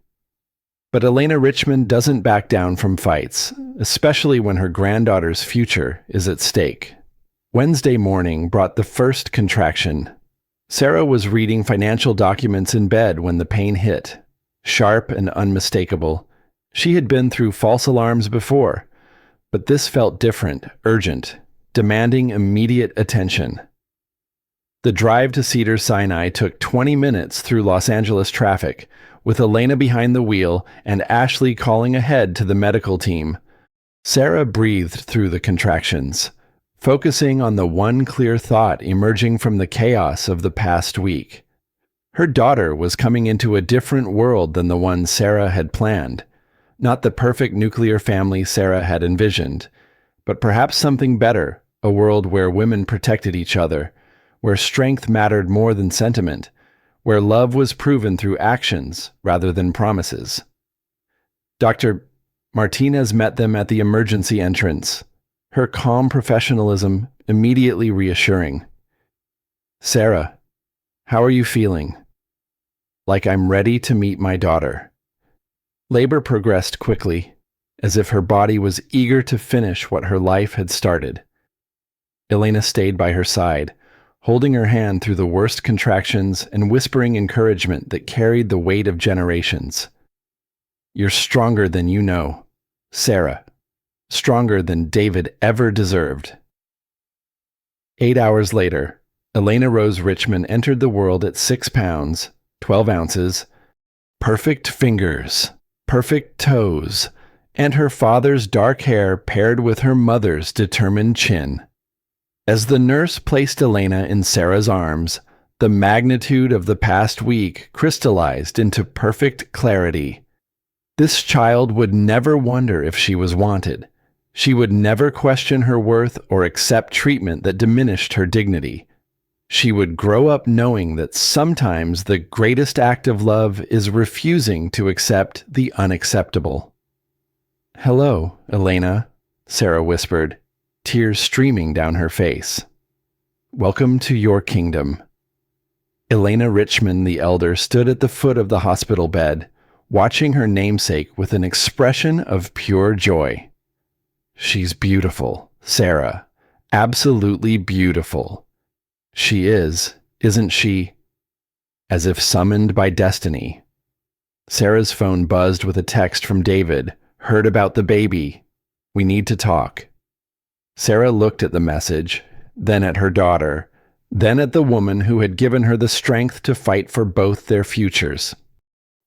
But Elena Richmond doesn't back down from fights, especially when her granddaughter's future is at stake. Wednesday morning brought the first contraction. Sarah was reading financial documents in bed when the pain hit. Sharp and unmistakable. She had been through false alarms before, but this felt different, urgent, demanding immediate attention. The drive to Cedars-Sinai took 20 minutes through Los Angeles traffic, with Elena behind the wheel and Ashley calling ahead to the medical team. Sarah breathed through the contractions, focusing on the one clear thought emerging from the chaos of the past week. Her daughter was coming into a different world than the one Sarah had planned. Not the perfect nuclear family Sarah had envisioned, but perhaps something better, a world where women protected each other, where strength mattered more than sentiment, where love was proven through actions rather than promises. Dr. Martinez met them at the emergency entrance, her calm professionalism immediately reassuring. "Sarah, how are you feeling?" "Like I'm ready to meet my daughter." Labor progressed quickly, as if her body was eager to finish what her life had started. Elena stayed by her side, holding her hand through the worst contractions and whispering encouragement that carried the weight of generations. "You're stronger than you know, Sarah. Stronger than David ever deserved." 8 hours later, Elena Rose Richmond entered the world at 6 pounds, 12 ounces, perfect fingers, perfect toes, and her father's dark hair paired with her mother's determined chin. As the nurse placed Elena in Sarah's arms, the magnitude of the past week crystallized into perfect clarity. This child would never wonder if she was wanted. She would never question her worth or accept treatment that diminished her dignity. She would grow up knowing that sometimes the greatest act of love is refusing to accept the unacceptable. "Hello, Elena," Sarah whispered, tears streaming down her face. "Welcome to your kingdom." Elena Richmond the elder stood at the foot of the hospital bed, watching her namesake with an expression of pure joy. "She's beautiful, Sarah. Absolutely beautiful. She is, isn't she?" As if summoned by destiny. Sarah's phone buzzed with a text from David. "Heard about the baby. We need to talk." Sarah looked at the message, then at her daughter, then at the woman who had given her the strength to fight for both their futures.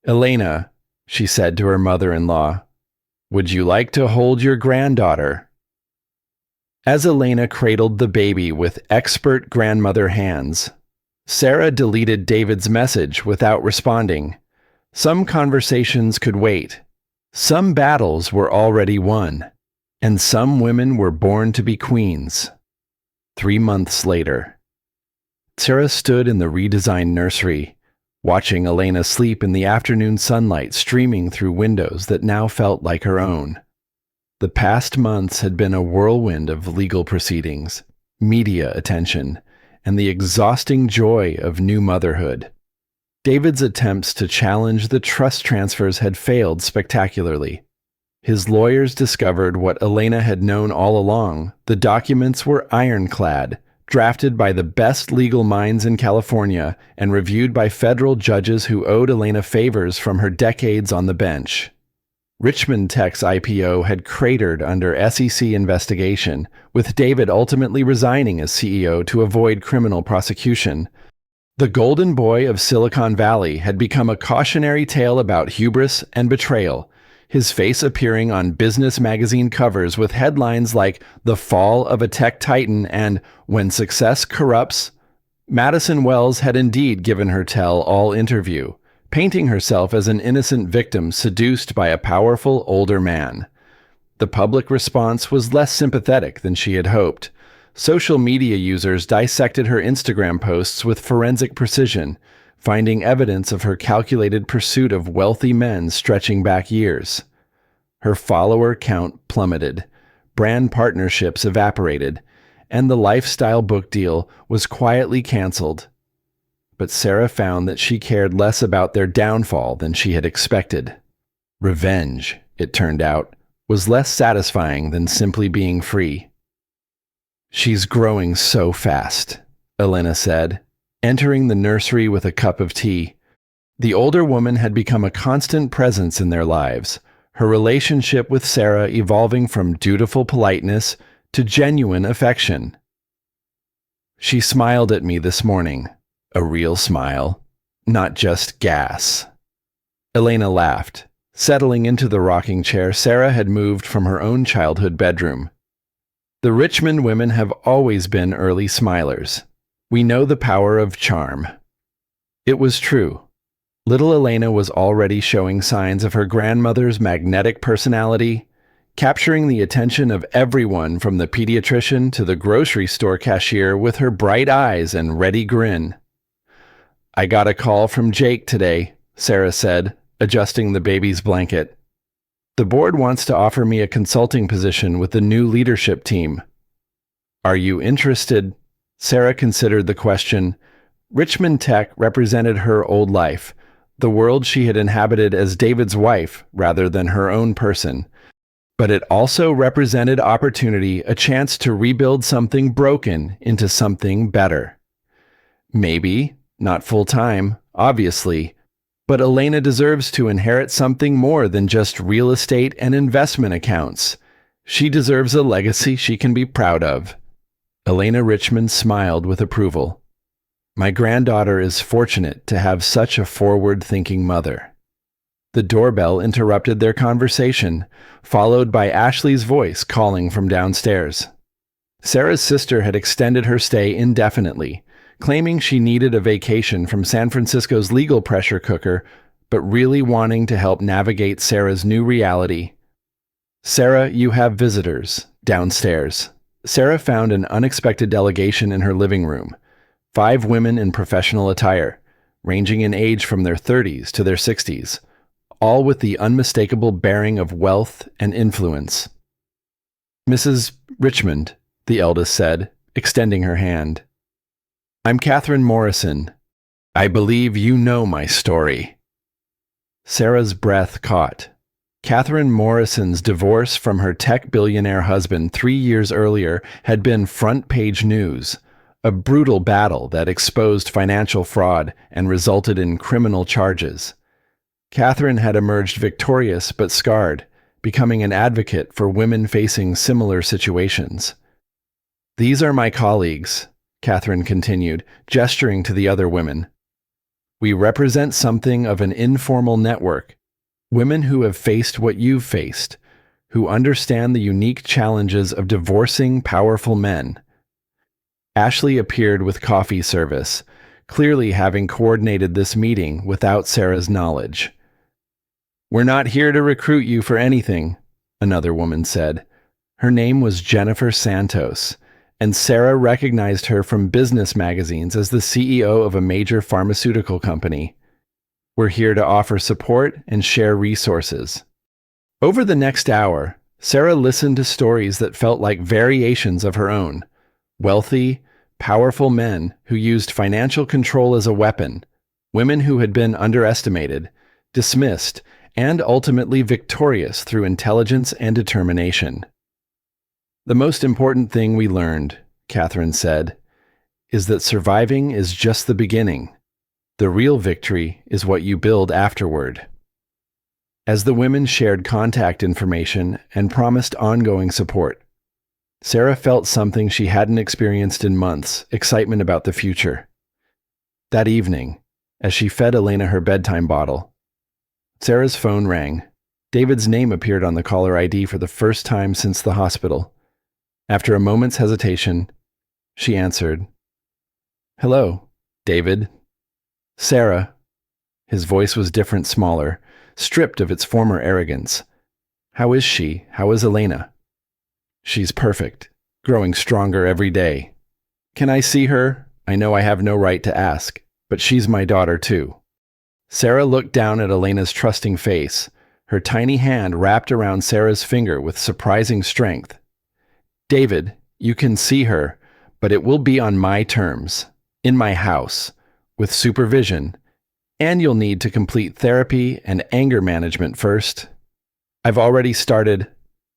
"Elena," she said to her mother-in-law, "would you like to hold your granddaughter?" As Elena cradled the baby with expert grandmother hands, Sarah deleted David's message without responding. Some conversations could wait. Some battles were already won, and some women were born to be queens. 3 months later, Sarah stood in the redesigned nursery, watching Elena sleep in the afternoon sunlight streaming through windows that now felt like her own. The past months had been a whirlwind of legal proceedings, media attention, and the exhausting joy of new motherhood. David's attempts to challenge the trust transfers had failed spectacularly. His lawyers discovered what Elena had known all along. The documents were ironclad, drafted by the best legal minds in California and reviewed by federal judges who owed Elena favors from her decades on the bench. Richmond Tech's IPO had cratered under SEC investigation, with David ultimately resigning as CEO to avoid criminal prosecution. The golden boy of Silicon Valley had become a cautionary tale about hubris and betrayal, his face appearing on business magazine covers with headlines like "The Fall of a Tech Titan" and "When Success Corrupts." Madison Wells had indeed given her tell-all interview, painting herself as an innocent victim seduced by a powerful older man. The public response was less sympathetic than she had hoped. Social media users dissected her Instagram posts with forensic precision, finding evidence of her calculated pursuit of wealthy men stretching back years. Her follower count plummeted, brand partnerships evaporated, and the lifestyle book deal was quietly canceled. But Sarah found that she cared less about their downfall than she had expected. Revenge, it turned out, was less satisfying than simply being free. "She's growing so fast," Elena said, entering the nursery with a cup of tea. The older woman had become a constant presence in their lives, her relationship with Sarah evolving from dutiful politeness to genuine affection. She smiled at me this morning. A real smile, not just gas. Elena laughed. Settling into the rocking chair, Sarah had moved from her own childhood bedroom. The Richmond women have always been early smilers. We know the power of charm. It was true. Little Elena was already showing signs of her grandmother's magnetic personality, capturing the attention of everyone from the pediatrician to the grocery store cashier with her bright eyes and ready grin. "I got a call from Jake today," Sarah said, adjusting the baby's blanket. "The board wants to offer me a consulting position with the new leadership team." "Are you interested?" Sarah considered the question. Richmond Tech represented her old life, the world she had inhabited as David's wife rather than her own person. But it also represented opportunity, a chance to rebuild something broken into something better. Maybe, not full-time, obviously, but Elena deserves to inherit something more than just real estate and investment accounts. She deserves a legacy she can be proud of. Elena Richmond smiled with approval. "My granddaughter is fortunate to have such a forward-thinking mother." The doorbell interrupted their conversation, followed by Ashley's voice calling from downstairs. Sarah's sister had extended her stay indefinitely, claiming she needed a vacation from San Francisco's legal pressure cooker, but really wanting to help navigate Sarah's new reality. "Sarah, you have visitors," downstairs. Sarah found an unexpected delegation in her living room. 5 women in professional attire, ranging in age from their 30s to their 60s, all with the unmistakable bearing of wealth and influence. "Mrs. Richmond," the eldest said, extending her hand. "I'm Catherine Morrison. I believe you know my story." Sarah's breath caught. Catherine Morrison's divorce from her tech billionaire husband 3 years earlier had been front-page news, a brutal battle that exposed financial fraud and resulted in criminal charges. Catherine had emerged victorious but scarred, becoming an advocate for women facing similar situations. "These are my colleagues," Catherine continued, gesturing to the other women. "We represent something of an informal network, women who have faced what you've faced, who understand the unique challenges of divorcing powerful men." Ashley appeared with coffee service, clearly having coordinated this meeting without Sarah's knowledge. "We're not here to recruit you for anything," another woman said. Her name was Jennifer Santos, and Sarah recognized her from business magazines as the CEO of a major pharmaceutical company. "We're here to offer support and share resources." Over the next hour, Sarah listened to stories that felt like variations of her own. Wealthy, powerful men who used financial control as a weapon, women who had been underestimated, dismissed, and ultimately victorious through intelligence and determination. "The most important thing we learned," Catherine said, "is that surviving is just the beginning. The real victory is what you build afterward." As the women shared contact information and promised ongoing support, Sarah felt something she hadn't experienced in months: excitement about the future. That evening, as she fed Elena her bedtime bottle, Sarah's phone rang. David's name appeared on the caller ID for the first time since the hospital. After a moment's hesitation, she answered. "Hello, David." "Sarah." His voice was different, smaller, stripped of its former arrogance. "How is she? How is Elena?" "She's perfect, growing stronger every day." "Can I see her? I know I have no right to ask, but she's my daughter too." Sarah looked down at Elena's trusting face, her tiny hand wrapped around Sarah's finger with surprising strength. "David, you can see her, but it will be on my terms, in my house, with supervision, and you'll need to complete therapy and anger management first." "I've already started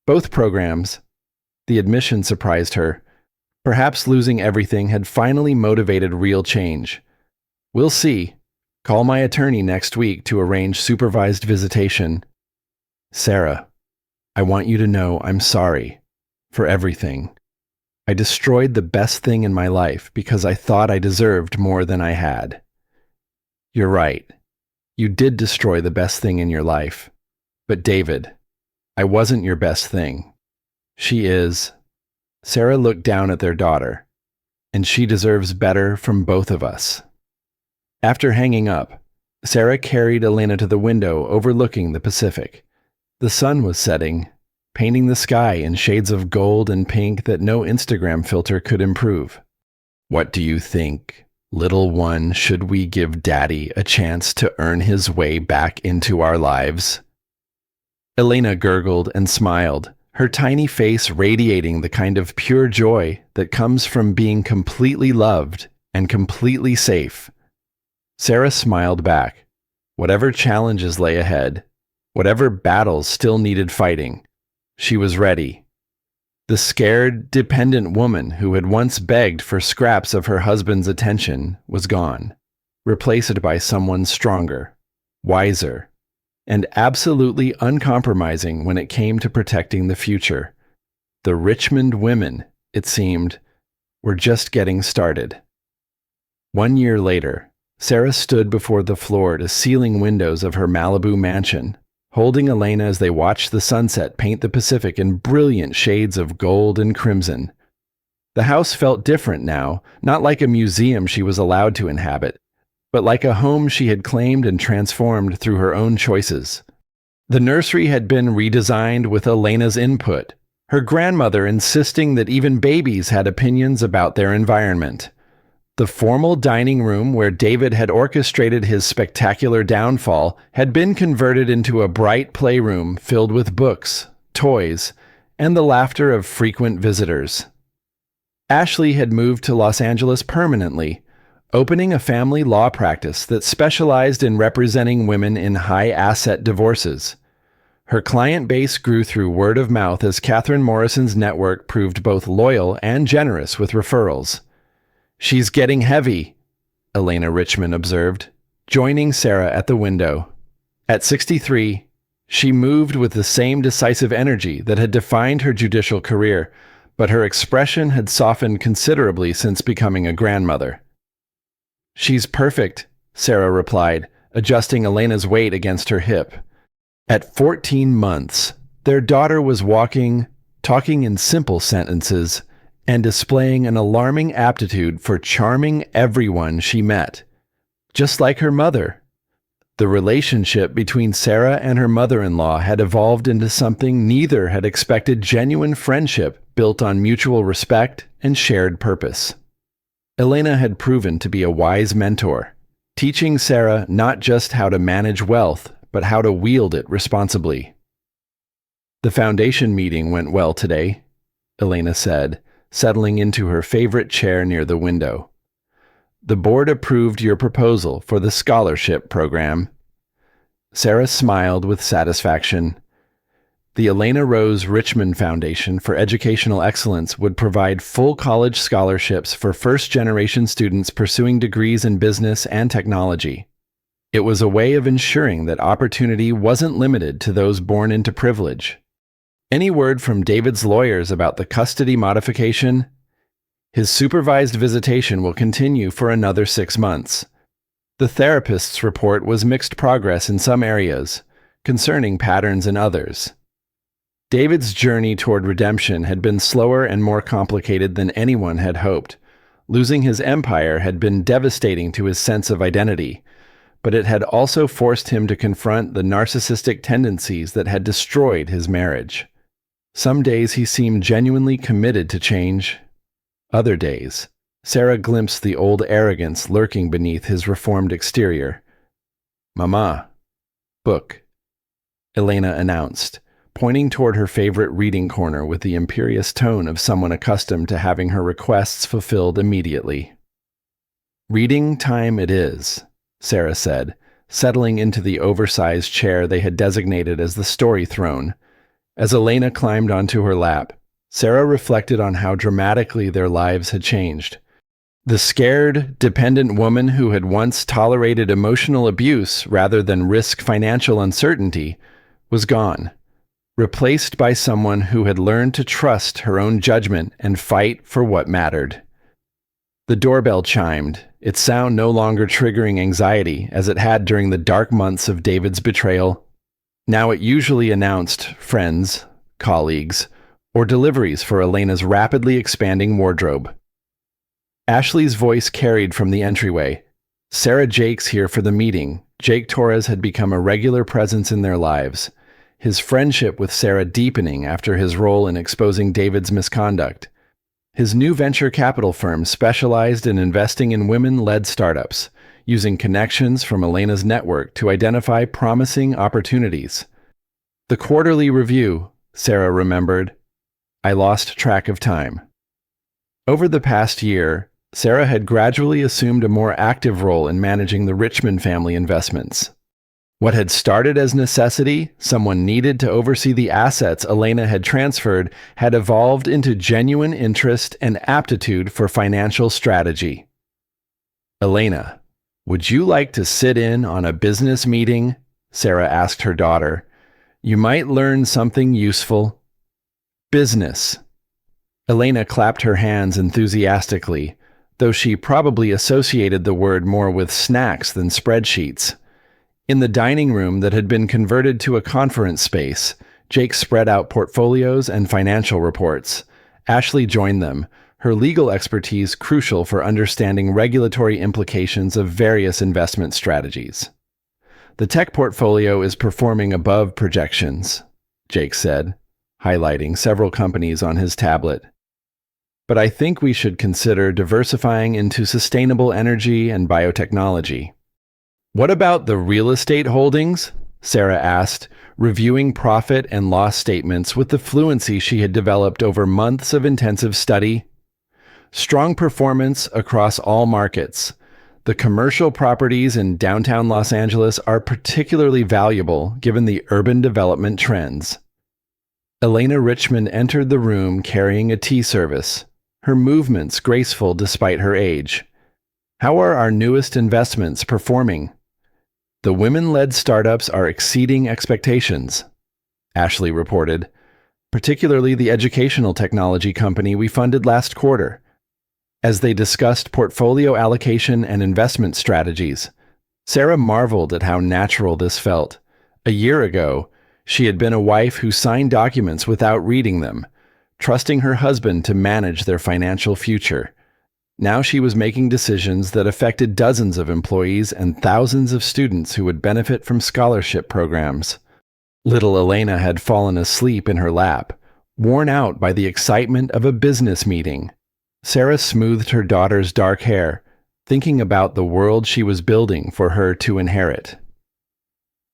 both programs." The admission surprised her. Perhaps losing everything had finally motivated real change. "We'll see. Call my attorney next week to arrange supervised visitation." "Sarah, I want you to know I'm sorry for everything. I destroyed the best thing in my life because I thought I deserved more than I had. You're right. You did destroy the best thing in your life. But David, I wasn't your best thing. She is. Sarah looked down at their daughter, and she deserves better from both of us. After hanging up, Sarah carried Elena to the window overlooking the Pacific. The sun was setting, painting the sky in shades of gold and pink that no Instagram filter could improve. What do you think, little one? Should we give Daddy a chance to earn his way back into our lives? Elena gurgled and smiled, her tiny face radiating the kind of pure joy that comes from being completely loved and completely safe. Sarah smiled back. Whatever challenges lay ahead, whatever battles still needed fighting, she was ready. The scared, dependent woman who had once begged for scraps of her husband's attention was gone, replaced by someone stronger, wiser, and absolutely uncompromising when it came to protecting the future. The Richmond women, it seemed, were just getting started. 1 year later, Sarah stood before the floor-to-ceiling windows of her Malibu mansion, holding Elena as they watched the sunset paint the Pacific in brilliant shades of gold and crimson. The house felt different now, not like a museum she was allowed to inhabit, but like a home she had claimed and transformed through her own choices. The nursery had been redesigned with Elena's input, her grandmother insisting that even babies had opinions about their environment. The formal dining room where David had orchestrated his spectacular downfall had been converted into a bright playroom filled with books, toys, and the laughter of frequent visitors. Ashley had moved to Los Angeles permanently, opening a family law practice that specialized in representing women in high-asset divorces. Her client base grew through word of mouth as Catherine Morrison's network proved both loyal and generous with referrals. "She's getting heavy," Elena Richmond observed, joining Sarah at the window. At 63, she moved with the same decisive energy that had defined her judicial career, but her expression had softened considerably since becoming a grandmother. "She's perfect," Sarah replied, adjusting Elena's weight against her hip. At 14 months, their daughter was walking, talking in simple sentences, and displaying an alarming aptitude for charming everyone she met. Just like her mother. The relationship between Sarah and her mother-in-law had evolved into something neither had expected: genuine friendship built on mutual respect and shared purpose. Elena had proven to be a wise mentor, teaching Sarah not just how to manage wealth, but how to wield it responsibly. "The foundation meeting went well today," Elena said, settling into her favorite chair near the window. "The board approved your proposal for the scholarship program." Sarah smiled with satisfaction. The Elena Rose Richmond Foundation for Educational Excellence would provide full college scholarships for first-generation students pursuing degrees in business and technology. It was a way of ensuring that opportunity wasn't limited to those born into privilege. Any word from David's lawyers about the custody modification? His supervised visitation will continue for another 6 months. The therapist's report was mixed progress in some areas, concerning patterns in others. David's journey toward redemption had been slower and more complicated than anyone had hoped. Losing his empire had been devastating to his sense of identity, but it had also forced him to confront the narcissistic tendencies that had destroyed his marriage. Some days he seemed genuinely committed to change. Other days, Sarah glimpsed the old arrogance lurking beneath his reformed exterior. "Mama, book," Elena announced, pointing toward her favorite reading corner with the imperious tone of someone accustomed to having her requests fulfilled immediately. "Reading time it is," Sarah said, settling into the oversized chair they had designated as the story throne. As Elena climbed onto her lap, Sarah reflected on how dramatically their lives had changed. The scared, dependent woman who had once tolerated emotional abuse rather than risk financial uncertainty was gone, replaced by someone who had learned to trust her own judgment and fight for what mattered. The doorbell chimed, its sound no longer triggering anxiety as it had during the dark months of David's betrayal. Now it usually announced friends, colleagues, or deliveries for Elena's rapidly expanding wardrobe. Ashley's voice carried from the entryway. Sarah Jake's here for the meeting. Jake Torres had become a regular presence in their lives, his friendship with Sarah deepening after his role in exposing David's misconduct. His new venture capital firm specialized in investing in women-led startups, using connections from Elena's network to identify promising opportunities. The quarterly review, Sarah remembered. I lost track of time. Over the past year, Sarah had gradually assumed a more active role in managing the Richmond family investments. What had started as necessity, someone needed to oversee the assets Elena had transferred, had evolved into genuine interest and aptitude for financial strategy. Elena, would you like to sit in on a business meeting? Sarah asked her daughter. You might learn something useful. Business. Elena clapped her hands enthusiastically, though she probably associated the word more with snacks than spreadsheets. In the dining room that had been converted to a conference space, Jake spread out portfolios and financial reports. Ashley joined them, her legal expertise crucial for understanding regulatory implications of various investment strategies. The tech portfolio is performing above projections, Jake said, highlighting several companies on his tablet. But I think we should consider diversifying into sustainable energy and biotechnology. What about the real estate holdings? Sarah asked, reviewing profit and loss statements with the fluency she had developed over months of intensive study. Strong performance across all markets. The commercial properties in downtown Los Angeles are particularly valuable given the urban development trends. Elena Richmond entered the room carrying a tea service, her movements graceful despite her age. How are our newest investments performing? The women-led startups are exceeding expectations, Ashley reported, particularly the educational technology company we funded last quarter. As they discussed portfolio allocation and investment strategies, Sarah marveled at how natural this felt. A year ago, she had been a wife who signed documents without reading them, trusting her husband to manage their financial future. Now she was making decisions that affected dozens of employees and thousands of students who would benefit from scholarship programs. Little Elena had fallen asleep in her lap, worn out by the excitement of a business meeting. Sarah smoothed her daughter's dark hair, thinking about the world she was building for her to inherit.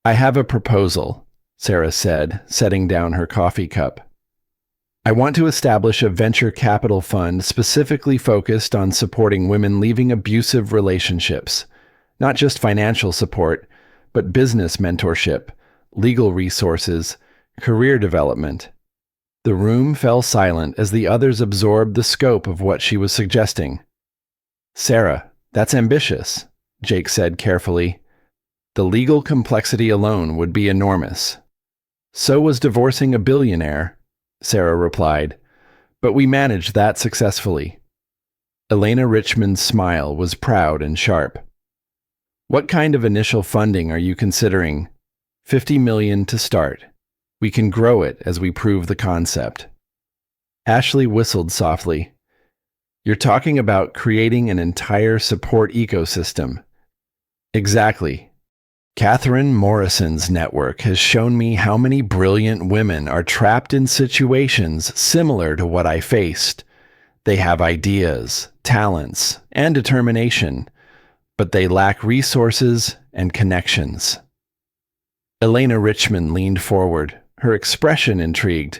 I have a proposal, Sarah said, setting down her coffee cup. I want to establish a venture capital fund specifically focused on supporting women leaving abusive relationships, not just financial support, but business mentorship, legal resources, career development. The room fell silent as the others absorbed the scope of what she was suggesting. Sarah, that's ambitious, Jake said carefully. The legal complexity alone would be enormous. So was divorcing a billionaire, Sarah replied, but we managed that successfully. Elena Richmond's smile was proud and sharp. What kind of initial funding are you considering? $50 million to start. We can grow it as we prove the concept. Ashley whistled softly. You're talking about creating an entire support ecosystem. Exactly. Catherine Morrison's network has shown me how many brilliant women are trapped in situations similar to what I faced. They have ideas, talents, and determination, but they lack resources and connections. Elena Richmond leaned forward, her expression intrigued.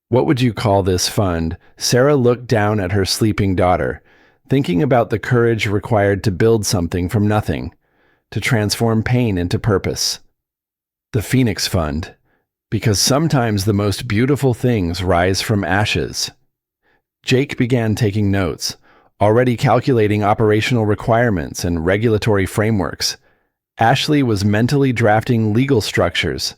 What would you call this fund? Sarah looked down at her sleeping daughter, thinking about the courage required to build something from nothing, to transform pain into purpose. The Phoenix Fund, because sometimes the most beautiful things rise from ashes. Jake began taking notes, already calculating operational requirements and regulatory frameworks. Ashley was mentally drafting legal structures.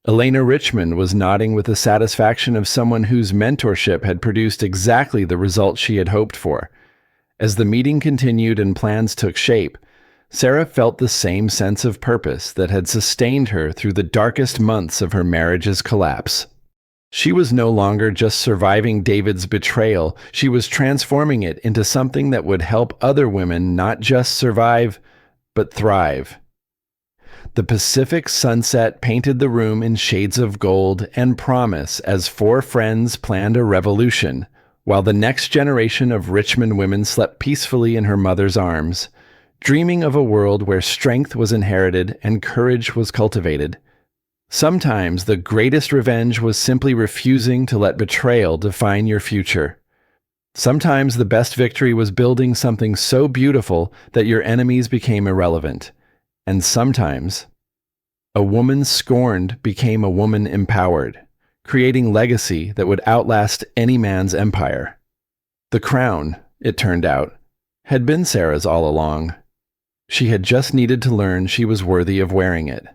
Elena Richmond was nodding with the satisfaction of someone whose mentorship had produced exactly the results she had hoped for. As the meeting continued and plans took shape, Sarah felt the same sense of purpose that had sustained her through the darkest months of her marriage's collapse. She was no longer just surviving David's betrayal, she was transforming it into something that would help other women not just survive, but thrive. The Pacific sunset painted the room in shades of gold and promise as four friends planned a revolution, while the next generation of Richmond women slept peacefully in her mother's arms, dreaming of a world where strength was inherited and courage was cultivated. Sometimes the greatest revenge was simply refusing to let betrayal define your future. Sometimes the best victory was building something so beautiful that your enemies became irrelevant. And sometimes, a woman scorned became a woman empowered, creating legacy that would outlast any man's empire. The crown, it turned out, had been Sarah's all along. She had just needed to learn she was worthy of wearing it.